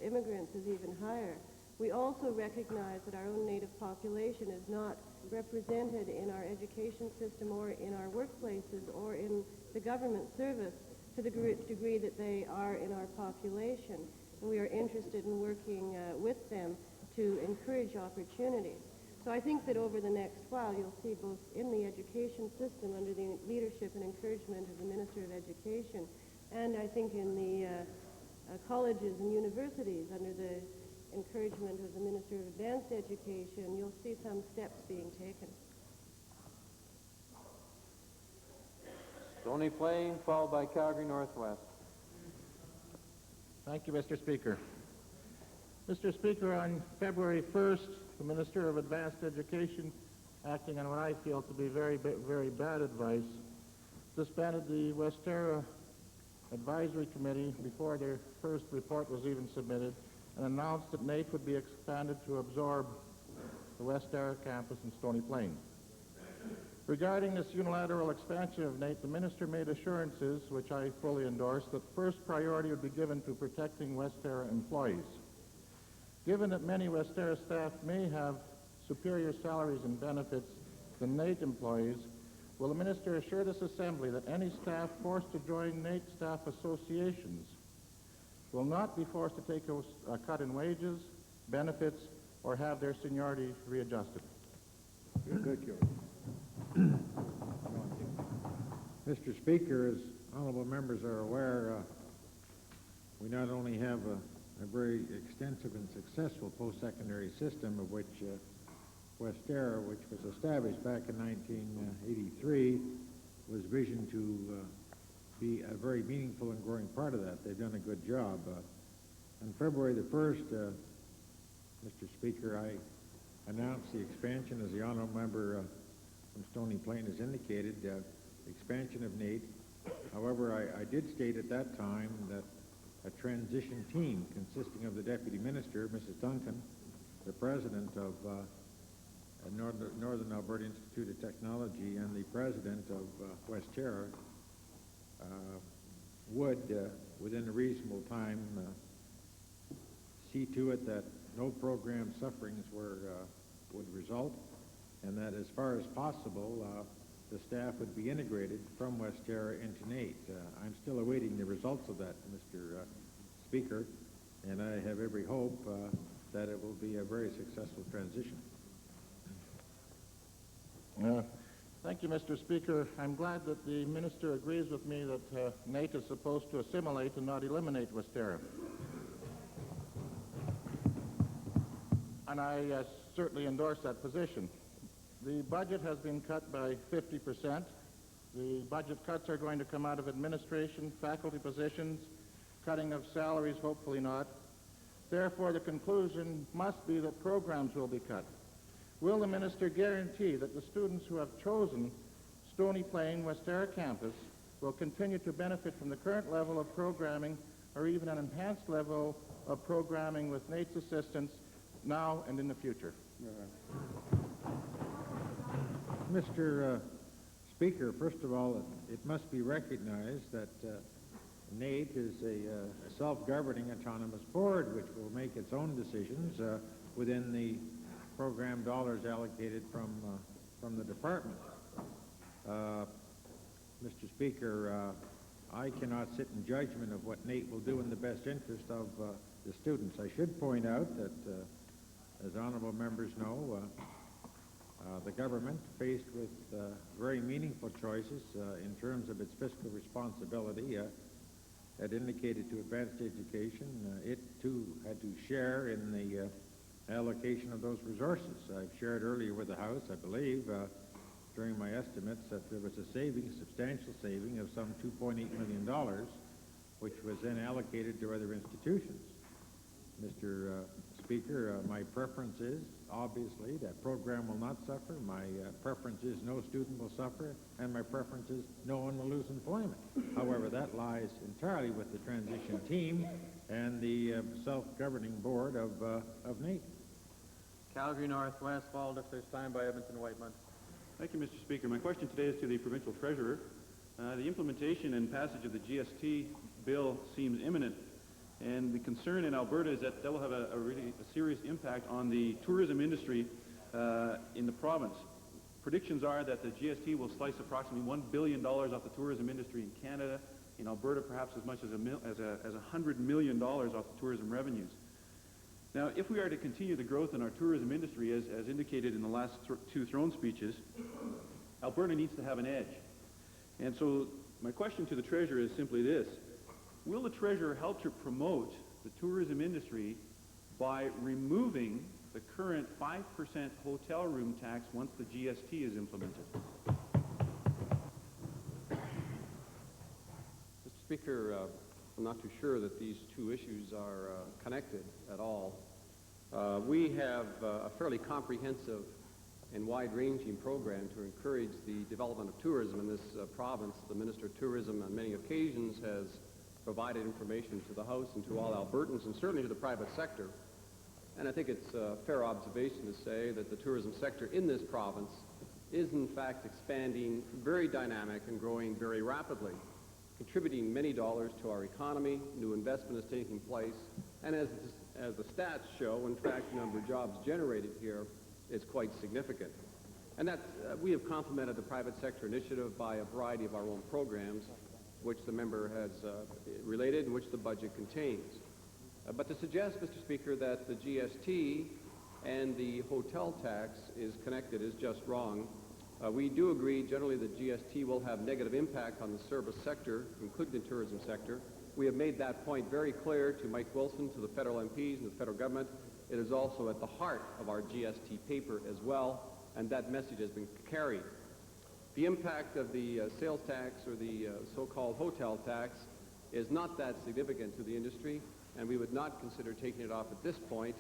Speaker 5: immigrants is even higher. We also recognize that our own native population is not represented in our education system or in our workplaces or in the government service to the degree that they are in our population. And we are interested in working with them to encourage opportunities. So I think that over the next while you'll see both in the education system under the leadership and encouragement of the Minister of Education, and I think in the colleges and universities under the encouragement of the Minister of Advanced Education, you'll see some steps being taken.
Speaker 1: Stony Plain, followed by Calgary Northwest.
Speaker 17: Thank you, Mr. Speaker. Mr. Speaker, on February 1st, the Minister of Advanced Education, acting on what I feel to be very bad advice, suspended the Westera Advisory Committee before their first report was even submitted, and announced that NAIT would be expanded to absorb the Westera campus in Stony Plain. Regarding this unilateral expansion of NAIT, the Minister made assurances, which I fully endorse, that first priority would be given to protecting Westera employees. Given that many Westera staff may have superior salaries and benefits than NAIT employees, will the Minister assure this Assembly that any staff forced to join NAIT staff associations will not be forced to take a cut in wages, benefits, or have their seniority readjusted?
Speaker 6: Good,
Speaker 18: Mr. Speaker, as honorable members are aware, we not only have a very extensive and successful post-secondary system, of which Westera, which was established back in 1983, was visioned to be a very meaningful and growing part of that. They've done a good job. On February the 1st, Mr. Speaker, I announced the expansion, as the honorable member from Stony Plain has indicated, expansion of NAIT. However, I did state at that time that a transition team consisting of the Deputy Minister, Mrs. Duncan, the President of Northern Alberta Institute of Technology, and the President of Westera would, within a reasonable time, see to it that no program sufferings would result, and that as far as possible, the staff would be integrated from Westera into NAIT. I'm still awaiting the results of that, Mr. Speaker, and I have every hope that it will be a very successful transition.
Speaker 17: Thank you, Mr. Speaker. I'm glad that the Minister agrees with me that NAIT is supposed to assimilate and not eliminate Westera. And I certainly endorse that position. The budget has been cut by 50%. The budget cuts are going to come out of administration, faculty positions, cutting of salaries, hopefully not. Therefore, the conclusion must be that programs will be cut. Will the Minister guarantee that the students who have chosen Stony Plain Westera campus will continue to benefit from the current level of programming or even an enhanced level of programming with NAIT's assistance now and in the future?
Speaker 18: Mr. Speaker, first of all, it must be recognized that NAIT is a self-governing autonomous board which will make its own decisions within the program dollars allocated from the department. Mr. Speaker, I cannot sit in judgment of what NAIT will do in the best interest of the students. I should point out that, as honorable members know, the government, faced with very meaningful choices in terms of its fiscal responsibility, had indicated to advanced education it too had to share in the allocation of those resources. I've shared earlier with the House, I believe, during my estimates, that there was a substantial saving of some $2.8 million, which was then allocated to other institutions. Mr. Speaker, my preference is, obviously, that program will not suffer. My preference is no student will suffer, and my preference is no one will lose employment. However, that lies entirely with the transition team and the self-governing board of NAIT.
Speaker 1: Calgary Northwest, followed if there's time by Edmonton Whiteman.
Speaker 19: Thank you, Mr. Speaker. My question today is to the Provincial Treasurer. The implementation and passage of the GST bill seems imminent, and the concern in Alberta is that will have a really serious impact on the tourism industry in the province. Predictions are that the GST will slice approximately $1 billion off the tourism industry in Canada, in Alberta perhaps as much as $100 million off the tourism revenues. Now, if we are to continue the growth in our tourism industry, as indicated in the last two throne speeches, Alberta needs to have an edge. And so my question to the Treasurer is simply this. Will the Treasurer help to promote the tourism industry by removing the current 5% hotel room tax once the GST is implemented?
Speaker 10: Mr. Speaker, I'm not too sure that these two issues are connected at all. We have a fairly comprehensive and wide-ranging program to encourage the development of tourism in this province. The Minister of Tourism on many occasions has provided information to the House and to all Albertans and certainly to the private sector. And I think it's a fair observation to say that the tourism sector in this province is in fact expanding very dynamic and growing very rapidly, contributing many dollars to our economy. New investment is taking place, and as the stats show, in fact, the number of jobs generated here is quite significant. And that's, we have complemented the private sector initiative by a variety of our own programs, which the member has related and which the budget contains. But to suggest, Mr. Speaker, that the GST and the hotel tax is connected is just wrong. We do agree generally that GST will have negative impact on the service sector, including the tourism sector. We have made that point very clear to Mike Wilson, to the federal MPs and the federal government. It is also at the heart of our GST paper as well, and that message has been carried. The impact of the sales tax or the so-called hotel tax is not that significant to the industry, and we would not consider taking it off at this point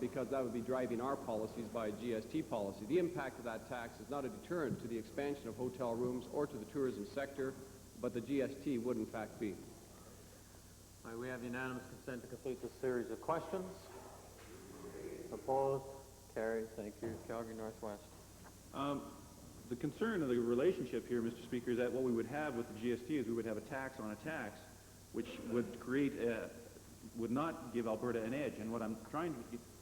Speaker 10: because that would be driving our policies by GST policy. The impact of that tax is not a deterrent to the expansion of hotel rooms or to the tourism sector, but the GST would in fact be.
Speaker 1: All right, we have unanimous consent to complete this series of questions. Opposed? Carried. Thank you. Calgary Northwest.
Speaker 19: The concern of the relationship here, Mr. Speaker, is that what we would have with the GST is we would have a tax on a tax, which would create would not give Alberta an edge. And what I'm trying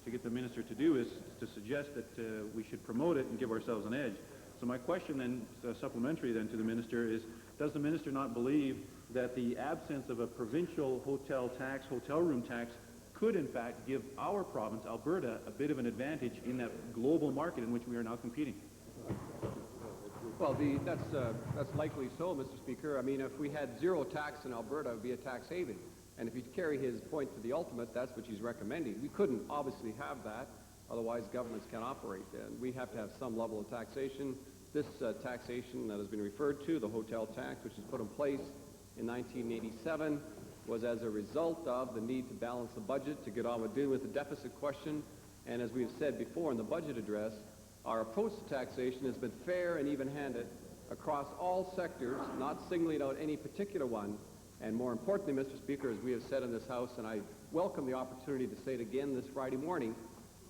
Speaker 19: to get the minister to do is to suggest that we should promote it and give ourselves an edge. So my question then, supplementary then to the minister, is does the minister not believe that the absence of a provincial hotel tax, hotel room tax, could in fact give our province, Alberta, a bit of an advantage in that global market in which we are now competing?
Speaker 10: Well, that's likely so, Mr. Speaker. I mean, if we had zero tax in Alberta, it would be a tax haven. And if you carry his point to the ultimate, that's what he's recommending. We couldn't obviously have that, otherwise governments can't operate. And we have to have some level of taxation. This taxation that has been referred to, the hotel tax, which was put in place in 1987, was as a result of the need to balance the budget, to get on with dealing with the deficit question. And as we have said before in the budget address, our approach to taxation has been fair and even-handed across all sectors, not singling out any particular one. And more importantly, Mr. Speaker, as we have said in this House, and I welcome the opportunity to say it again this Friday morning,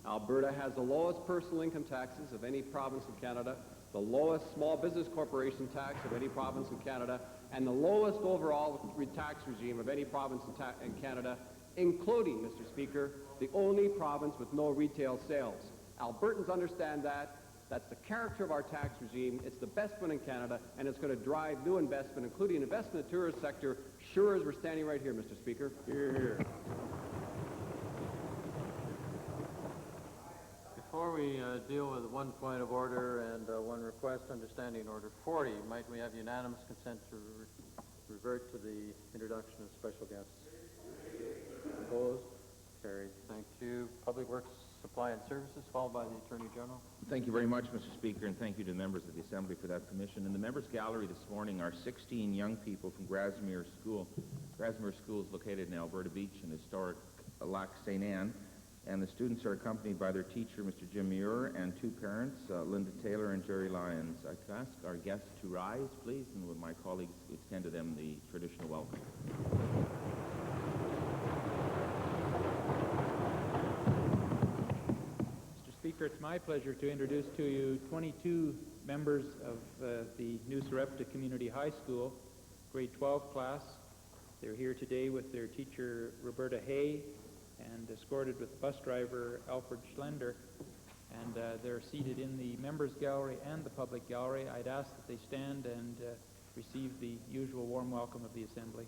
Speaker 10: Alberta has the lowest personal income taxes of any province in Canada, the lowest small business corporation tax of any province in Canada, and the lowest overall tax regime of any province in Canada, including, Mr. Speaker, the only province with no retail sales. Albertans understand that. That's the character of our tax regime. It's the best one in Canada, and it's going to drive new investment, including investment in the tourist sector, sure as we're standing right here, Mr. Speaker.
Speaker 1: Hear, hear. Before we deal with one point of order and one request under Standing Order 40, might we have unanimous consent to revert to the introduction of special guests? Opposed? Carried. Thank you. Public Works, Supply and Services, followed by the Attorney General.
Speaker 20: Thank you very much, Mr. Speaker, and thank you to the members of the Assembly for that permission. In the members' gallery this morning are 16 young people from Grasmere School. Grasmere School is located in Alberta Beach in historic Lac St. Anne, and the students are accompanied by their teacher, Mr. Jim Muir, and two parents, Linda Taylor and Jerry Lyons. I could ask our guests to rise, please, and with my colleagues extend to them the traditional welcome.
Speaker 21: Speaker, it's my pleasure to introduce to you 22 members of the New Sarepta Community High School, grade 12 class. They're here today with their teacher, Roberta Hay, and escorted with bus driver, Alfred Schlender. And they're seated in the members gallery and the public gallery. I'd ask that they stand and receive the usual warm welcome of the Assembly.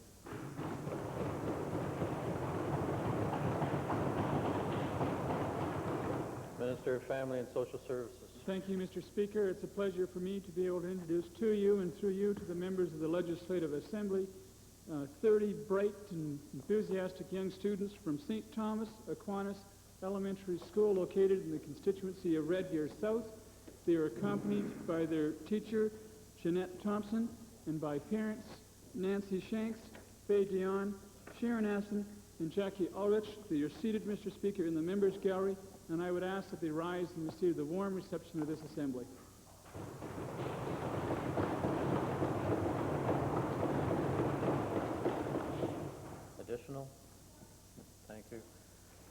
Speaker 1: Minister of Family and Social Services.
Speaker 15: Thank you, Mr. Speaker. It's a pleasure for me to be able to introduce to you and through you to the members of the Legislative Assembly 30 bright and enthusiastic young students from St. Thomas Aquinas Elementary School located in the constituency of Red Deer South. They are accompanied by their teacher, Jeanette Thompson, and by parents, Nancy Shanks, Faye Dion, Sharon Assen, and Jackie Ulrich. They are seated, Mr. Speaker, in the members' gallery, and I would ask that they rise and receive the warm reception of this assembly.
Speaker 1: Additional? Thank you.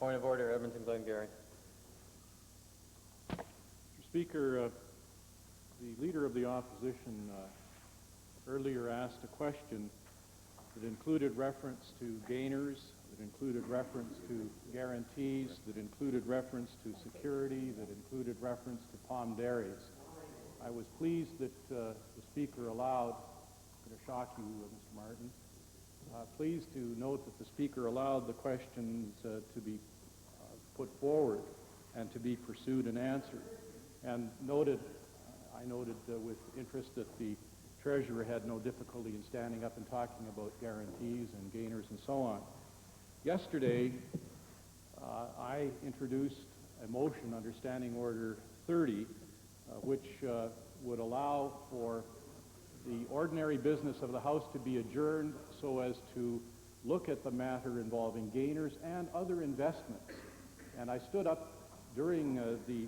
Speaker 1: Point of order, Edmonton Glengarry.
Speaker 3: Mr. Speaker, the Leader of the Opposition earlier asked a question that included reference to gainers, that included reference to guarantees, that included reference to security, that included reference to Palm Dairies. I was pleased that the Speaker allowed, I'm going to shock you, Mr. Martin, pleased to note that the Speaker allowed the questions to be put forward and to be pursued and answered, and I noted with interest that the Treasurer had no difficulty in standing up and talking about guarantees and gainers and so on. Yesterday, I introduced a motion under Standing Order 30, which would allow for the ordinary business of the House to be adjourned so as to look at the matter involving gainers and other investments. And I stood up during the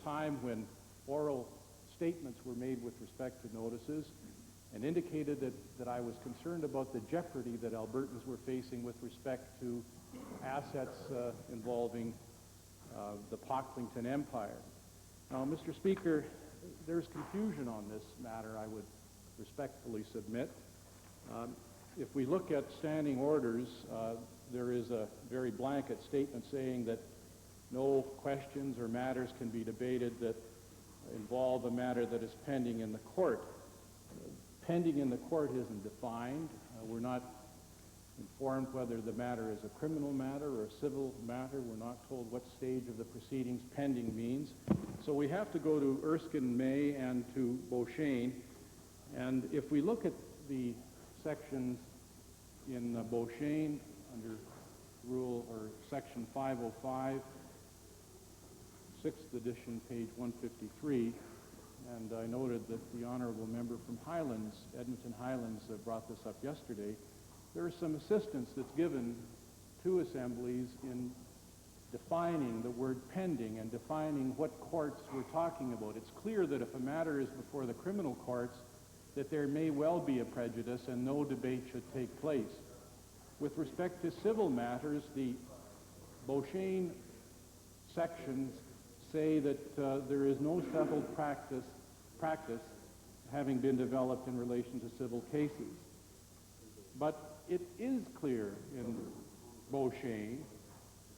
Speaker 3: time when oral statements were made with respect to notices and indicated that I was concerned about the jeopardy that Albertans were facing with respect to assets involving the Pocklington Empire. Now, Mr. Speaker, there's confusion on this matter, I would respectfully submit. If we look at standing orders, there is a very blanket statement saying that no questions or matters can be debated that involve a matter that is pending in the court. Pending in the court isn't defined. We're not informed whether the matter is a criminal matter or a civil matter. We're not told what stage of the proceedings pending means. So we have to go to Erskine May and to Beauchesne. And if we look at the sections in Beauchesne under rule or section 505, 6th edition, page 153, and I noted that the honorable member from Highlands, Edmonton Highlands, brought this up yesterday. There is some assistance that's given to assemblies in defining the word pending and defining what courts we're talking about. It's clear that if a matter is before the criminal courts, that there may well be a prejudice and no debate should take place. With respect to civil matters, the Beauchesne sections say that there is no settled practice having been developed in relation to civil cases. But it is clear in Beauchesne,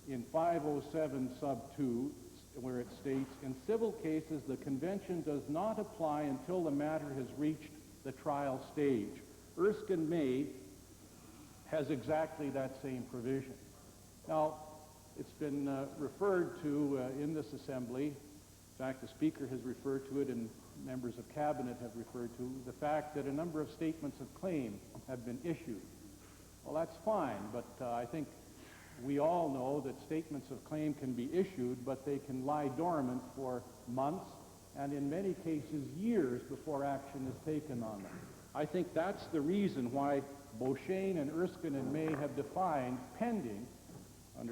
Speaker 3: in 507 sub 2, where it states, in civil cases, the convention does not apply until the matter has reached the trial stage. Erskine May has exactly that same provision. Now, it's been referred to in this assembly. In fact, the Speaker has referred to it and members of Cabinet have referred to the fact that a number of statements of claim have been issued. Well, that's fine, but I think we all know that statements of claim can be issued, but they can lie dormant for months and in many cases years before action is taken on them. I think that's the reason why Beauchesne and Erskine and May have defined pending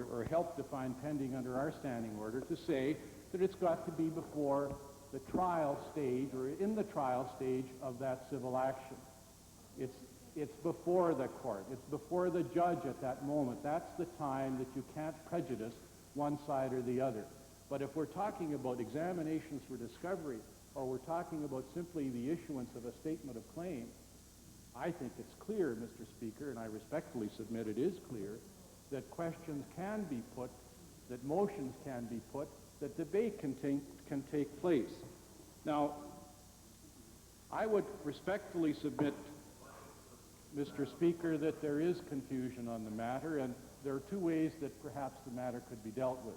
Speaker 3: or helped define pending under our standing order to say that it's got to be before the trial stage or in the trial stage of that civil action. It's before the court. It's before the judge at that moment. That's the time that you can't prejudice one side or the other. But if we're talking about examinations for discovery or we're talking about simply the issuance of a statement of claim, I think it's clear, Mr. Speaker, and I respectfully submit it is clear, that questions can be put, that motions can be put, that debate can take place. Now, I would respectfully submit, Mr. Speaker, that there is confusion on the matter, and there are two ways that perhaps the matter could be dealt with.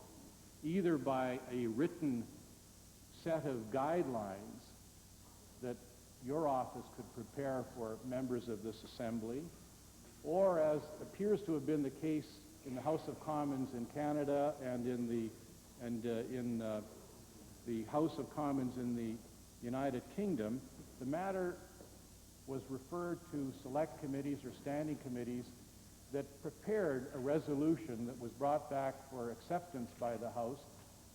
Speaker 3: Either by a written set of guidelines that your office could prepare for members of this assembly, or as appears to have been the case in the House of Commons in Canada and in the House of Commons in the United Kingdom, the matter was referred to select committees or standing committees that prepared a resolution that was brought back for acceptance by the House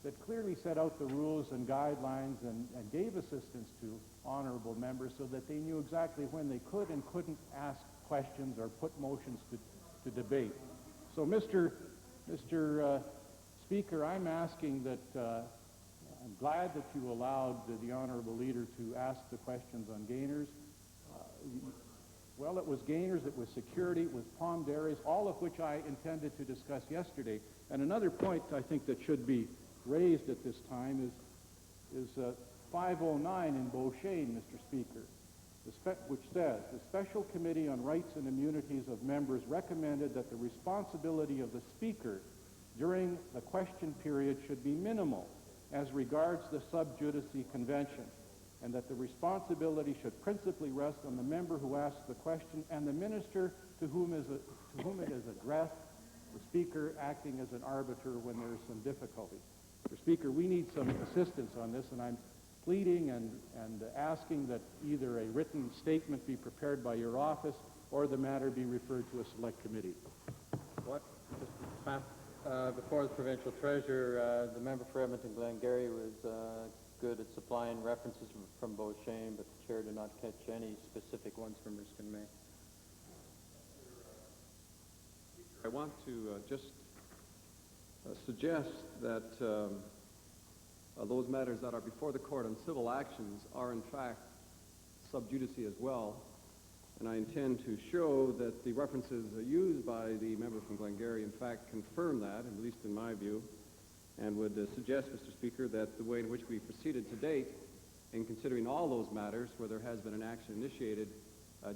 Speaker 3: that clearly set out the rules and guidelines and gave assistance to honorable members so that they knew exactly when they could and couldn't ask questions or put motions to debate. So, Mr. Speaker, I'm asking that I'm glad that you allowed the honorable leader to ask the questions on Gainers. Well, it was Gainers, it was security, it was Palm Dairies, all of which I intended to discuss yesterday. And another point I think that should be raised at this time is 509 in Beauchesne, Mr. Speaker, which says, the Special Committee on Rights and Immunities of Members recommended that the responsibility of the Speaker during the question period should be minimal as regards the sub judice convention, and that the responsibility should principally rest on the member who asks the question and the minister to whom it is addressed, the Speaker acting as an arbiter when there is some difficulty. Mr. Speaker, we need some assistance on this, and I'm pleading and asking that either a written statement be prepared by your office or the matter be referred to a select committee.
Speaker 1: What? Before the provincial treasurer, the member for Edmonton Glengarry was good at supplying references from Beauchesne, but the chair did not catch any specific ones from Erskine May.
Speaker 10: I want to just suggest that those matters that are before the court on civil actions are in fact sub judice as well, and I intend to show that the references used by the member from Glengarry in fact confirm that, at least in my view, and would suggest, Mr. Speaker, that the way in which we proceeded to date in considering all those matters where there has been an action initiated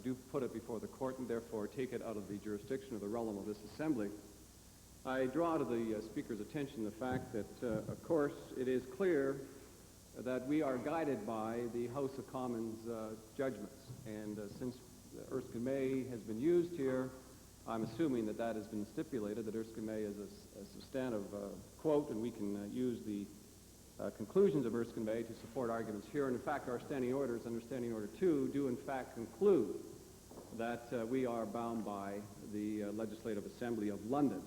Speaker 10: do put it before the court and therefore take it out of the jurisdiction or the realm of this assembly. I draw to the Speaker's attention the fact that, of course, it is clear that we are guided by the House of Commons judgments, and since Erskine May has been used here, I'm assuming that that has been stipulated, that Erskine May is a substantive quote, and we can use the conclusions of Erskine May to support arguments here. And in fact, our standing orders under Standing Order 2 do in fact conclude that we are bound by the Legislative Assembly of London.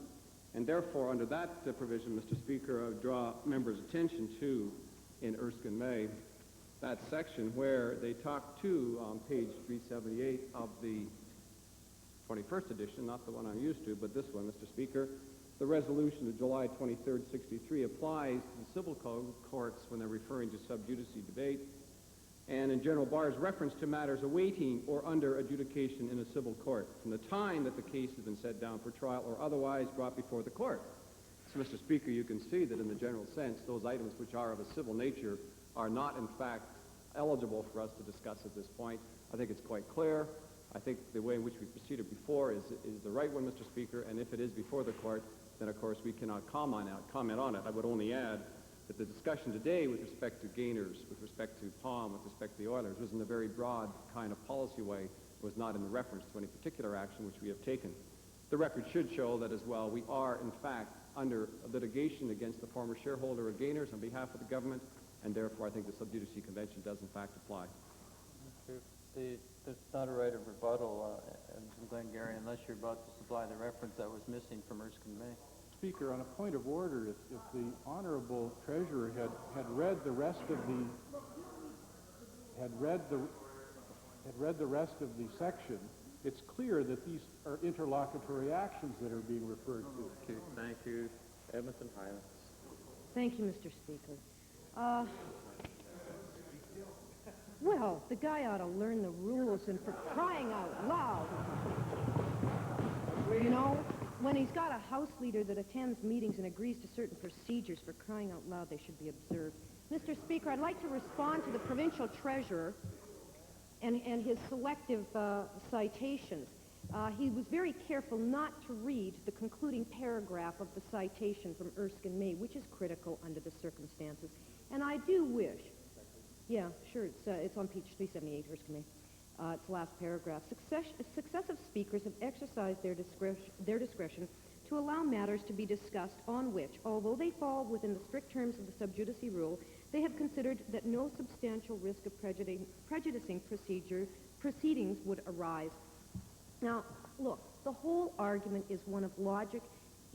Speaker 10: And therefore, under that provision, Mr. Speaker, I would draw members' attention to, in Erskine May, that section where they talk to, on page 378 of the 21st edition, not the one I'm used to, but this one, Mr. Speaker, the resolution of July 23rd, 63 applies to the civil courts when they're referring to sub judice debate, and in General Barr's reference to matters awaiting or under adjudication in a civil court from the time that the case has been set down for trial or otherwise brought before the court. So, Mr. Speaker, you can see that in the general sense, those items which are of a civil nature are not, in fact, eligible for us to discuss at this point. I think it's quite clear. I think the way in which we proceeded before is the right one, Mr. Speaker, and if it is before the court, then, of course, we cannot comment on it. I would only add that the discussion today with respect to Gainers, with respect to Palm, with respect to the Oilers, was in a very broad kind of policy way. It was not in reference to any particular action which we have taken. The record should show that as well we are, in fact, under litigation against the former shareholder of Gainers on behalf of the government, and therefore I think the Sub Judice Convention does, in fact, apply.
Speaker 1: There's not a right of rebuttal in Glengarry unless you're about to supply the reference that was missing from Erskine May.
Speaker 3: Speaker, on a point of order, if the honorable treasurer had read the rest of the section, it's clear that these are interlocutory actions that are being referred to.
Speaker 1: Okay, thank you. Edmonton Highlands.
Speaker 5: Thank you, Mr. Speaker. Well, the guy ought to learn the rules, and for crying out loud. You know, when he's got a House leader that attends meetings and agrees to certain procedures, for crying out loud, they should be observed. Mr. Speaker, I'd like to respond to the provincial treasurer and his selective citations. He was very careful not to read the concluding paragraph of the citation from Erskine May, which is critical under the circumstances. And I do wish, yeah, sure, it's on page 378, Erskine May. It's the last paragraph. Successive speakers have exercised their discretion to allow matters to be discussed on which, although they fall within the strict terms of the sub judice rule, they have considered that no substantial risk of prejudicing proceedings would arise. Now, Look, the whole argument is one of logic.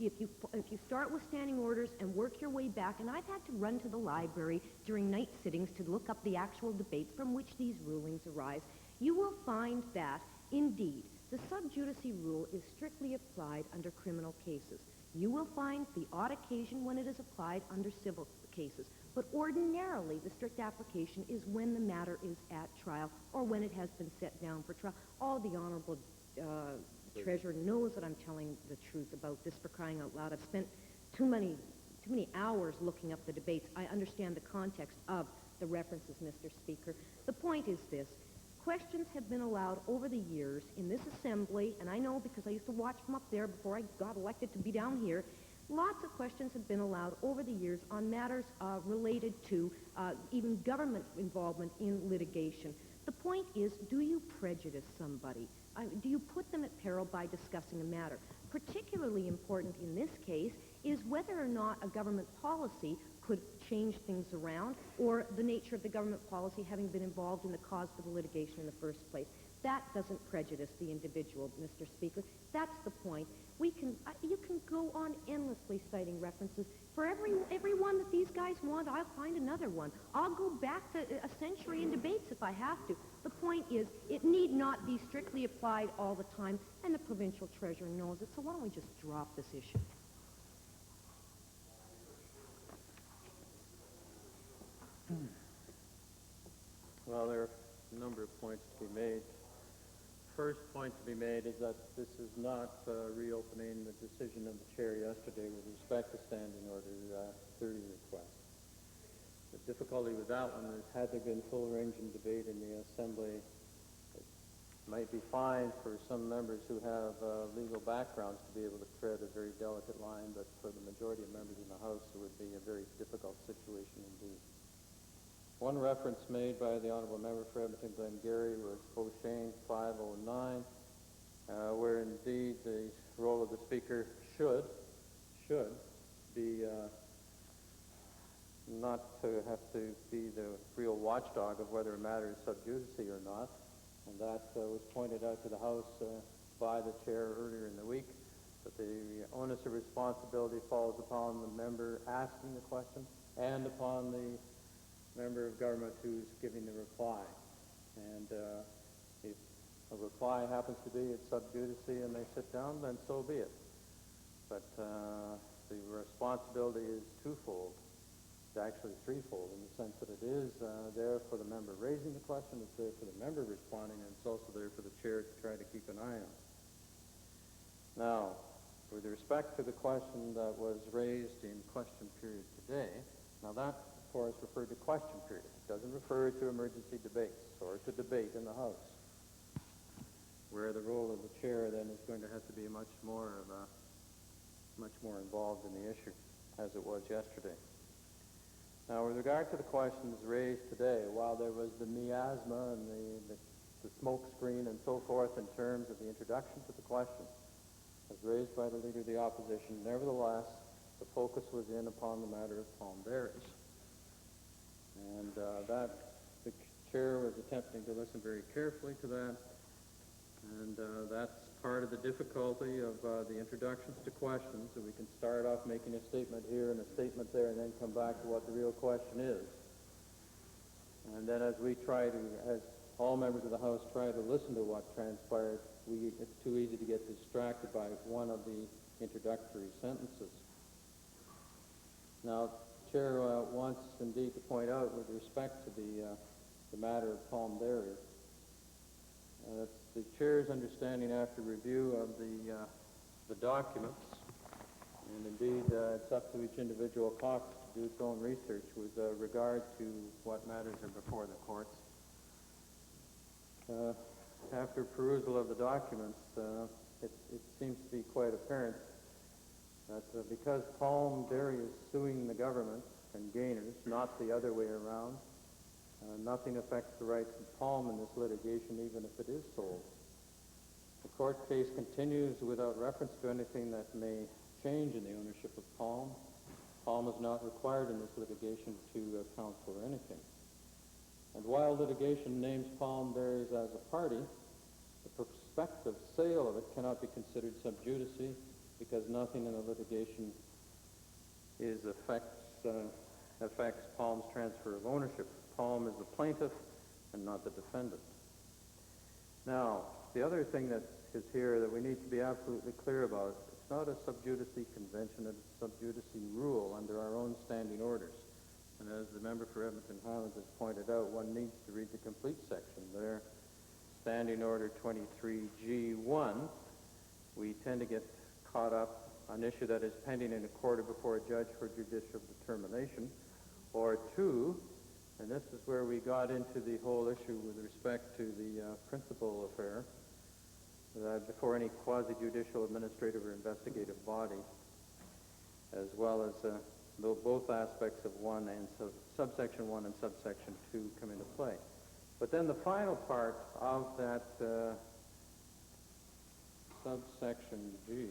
Speaker 5: If you start with standing orders and work your way back, and I've had to run to the library during night sittings to look up the actual debates from which these rulings arise, you will find that, indeed, the sub judice rule is strictly applied under criminal cases. You will find the odd occasion when it is applied under civil cases. But ordinarily, the strict application is when the matter is at trial or when it has been set down for trial. All the Honorable Treasurer knows that I'm telling the truth about this, for crying out loud. I've spent too many hours looking up the debates. I understand the context of the references, Mr. Speaker. The point is this. Questions have been allowed over the years in this assembly, and I know because I used to watch them up there before I got elected to be down here. Lots of questions have been allowed over the years on matters related to even government involvement in litigation. The point is, do you prejudice somebody? Do you put them at peril by discussing a matter? Particularly important in this case is whether or not a government policy could change things around, or the nature of the government policy having been involved in the cause for the litigation in the first place. That doesn't prejudice the individual, Mr. Speaker. That's the point. You can go on endlessly citing references. For every one that these guys want, I'll find another one. I'll go back to a century in debates if I have to. The point is, it need not be strictly applied all the time, and the provincial treasurer knows it. So why don't we just drop this issue?
Speaker 1: Well, there are a number of points to be made. First point to be made is that this is not reopening the decision of the chair yesterday with respect to Standing Order 30 request. The difficulty with that one is, had there been full range in debate in the Assembly, it might be fine for some members who have legal backgrounds to be able to tread a very delicate line, but for the majority of members in the House, it would be a very difficult situation indeed. One reference made by the Honourable Member for Edmonton Glengarry was Beauchesne 509, where indeed the role of the Speaker should be not to have to be the real watchdog of whether a matter is sub judice or not. And that was pointed out to the House by the chair earlier in the week, that the onus of responsibility falls upon the member asking the question and upon the member of government who's giving the reply. And if a reply happens to be it's sub judice and they sit down, then so be it. But the responsibility is twofold. It's actually threefold, in the sense that it is there for the member raising the question, it's there for the member responding, and it's also there for the chair to try to keep an eye on. Now, with respect to the question that was raised in question period today, now that, of course, referred to question period. It doesn't refer to emergency debates or to debate in the House, where the role of the chair then is going to have to be much more involved in the issue, as it was yesterday. Now, with regard to the questions raised today, while there was the miasma and the smoke screen and so forth in terms of the introduction to the question, as raised by the Leader of the Opposition, nevertheless, the focus was in upon the matter of Palm Berries. And that the chair was attempting to listen very carefully to that, and that's part of the difficulty of the introductions to questions, that we can start off making a statement here and a statement there and then come back to what the real question is. And then as all members of the House try to listen to what transpired, it's too easy to get distracted by one of the introductory sentences. Now, the Chair wants indeed to point out, with respect to the matter of Palm Berries, it's the Chair's understanding after review of the documents, and indeed it's up to each individual caucus to do its own research with regard to what matters are before the courts. After perusal of the documents, it seems to be quite apparent that because Palm Dairy is suing the government and gainers, not the other way around, nothing affects the rights of Palm in this litigation, even if it is sold. The court case continues without reference to anything that may change in the ownership of Palm. Palm is not required in this litigation to account for anything. And while litigation names Palm Berries as a party, prospective sale of it cannot be considered sub judice because nothing in the litigation affects Palm's transfer of ownership. Palm is the plaintiff and not the defendant. Now, the other thing that is here that we need to be absolutely clear about, it's not a sub judice convention, it's a sub judice rule under our own standing orders. And as the member for Edmonton Highlands has pointed out, one needs to read the complete section there. Standing Order 23G1, we tend to get caught up on an issue that is pending in a court or before a judge for judicial determination, or 2, and this is where we got into the whole issue with respect to the principal affair, that before any quasi-judicial, administrative, or investigative body, as well as both aspects of 1 and subsection 1 and subsection 2 come into play. But then the final part of that subsection G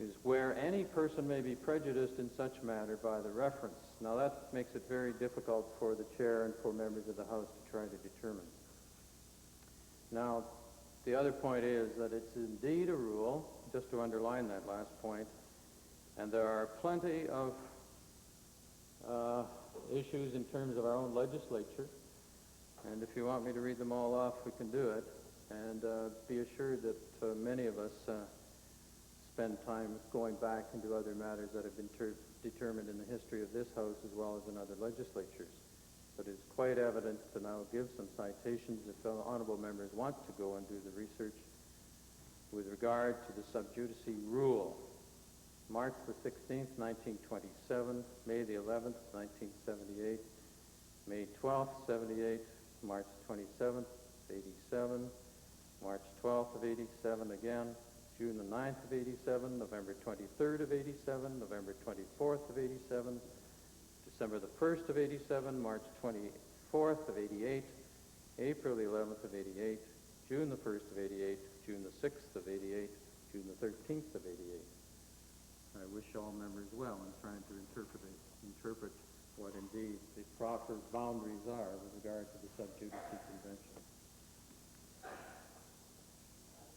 Speaker 1: is where any person may be prejudiced in such matter by the reference. Now that makes it very difficult for the chair and for members of the House to try to determine. Now, the other point is that it's indeed a rule, just to underline that last point, and there are plenty of issues in terms of our own legislature, and if you want me to read them all off, we can do it, and be assured that many of us spend time going back into other matters that have been determined in the history of this House as well as in other legislatures. But it's quite evident to now give some citations if honorable members want to go and do the research with regard to the sub judice rule. March the 16th, 1927, May the 11th, 1978, May 12th, 78, March 27th, 87, March 12th of 87 again, June the 9th of 87, November 23rd of 87, November 24th of 87, December the 1st of 87, March 24th of 88, April the 11th of 88, June the 1st of 88, June the 6th of 88, June the 13th of 88. I wish all members well in trying to interpret what indeed the proper boundaries are with regard to the sub judice convention.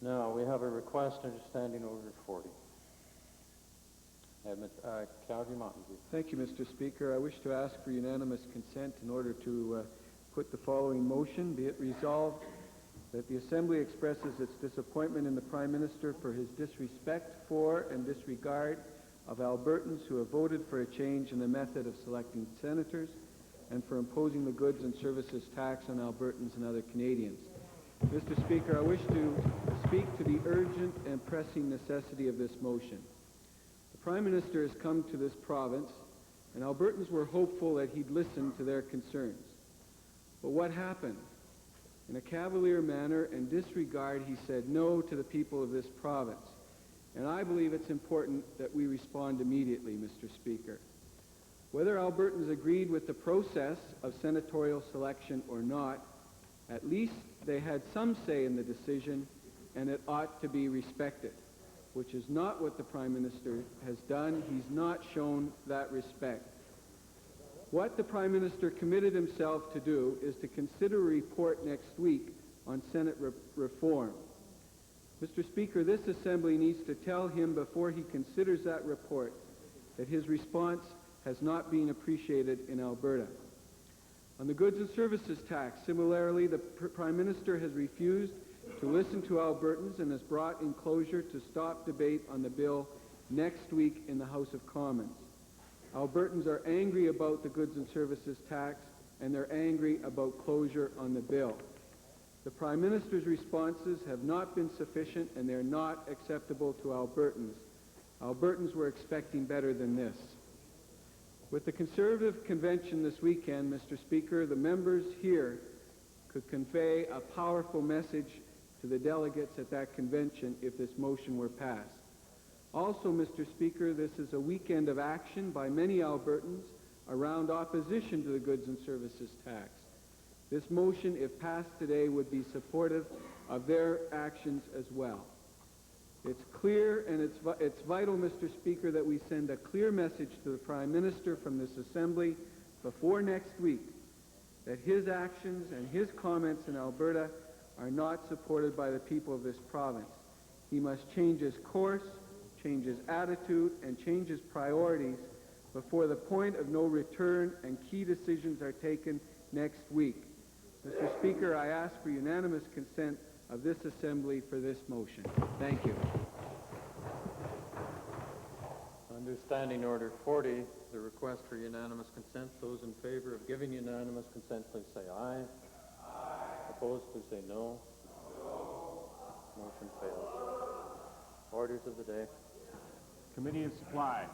Speaker 1: Now, we have a request under Standing Order 40. Calgary Mountain View.
Speaker 16: Thank you, Mr. Speaker. I wish to ask for unanimous consent in order to put the following motion. Be it resolved that the Assembly expresses its disappointment in the Prime Minister for his disrespect for and disregard of Albertans who have voted for a change in the method of selecting senators and for imposing the goods and services tax on Albertans and other Canadians. Mr. Speaker, I wish to speak to the urgent and pressing necessity of this motion. The Prime Minister has come to this province, and Albertans were hopeful that he'd listen to their concerns. But what happened? In a cavalier manner and disregard, he said no to the people of this province. And I believe it's important that we respond immediately, Mr. Speaker. Whether Albertans agreed with the process of senatorial selection or not, at least they had some say in the decision, and it ought to be respected, which is not what the Prime Minister has done. He's not shown that respect. What the Prime Minister committed himself to do is to consider a report next week on Senate reform. Mr. Speaker, this Assembly needs to tell him before he considers that report that his response has not been appreciated in Alberta. On the goods and services tax, similarly, the Prime Minister has refused to listen to Albertans and has brought in closure to stop debate on the bill next week in the House of Commons. Albertans are angry about the goods and services tax, and they're angry about closure on the bill. The Prime Minister's responses have not been sufficient, and they're not acceptable to Albertans. Albertans were expecting better than this. With the Conservative Convention this weekend, Mr. Speaker, the members here could convey a powerful message to the delegates at that convention if this motion were passed. Also, Mr. Speaker, this is a weekend of action by many Albertans around opposition to the goods and services tax. This motion, if passed today, would be supportive of their actions as well. It's clear and it's vital, Mr. Speaker, that we send a clear message to the Prime Minister from this Assembly before next week
Speaker 2: that his actions and his comments in Alberta are not supported by the people of this province. He must change his course, change his attitude, and change his priorities before the point of no return and key decisions are taken next week. Mr. Speaker, I ask for unanimous consent of this Assembly for this motion. Thank you.
Speaker 1: Under Standing Order 40, the request for unanimous consent. Those in favor of giving unanimous consent, please say aye. Aye. Opposed, please say no. No. Motion fails. Orders of the day.
Speaker 22: Committee of Supply.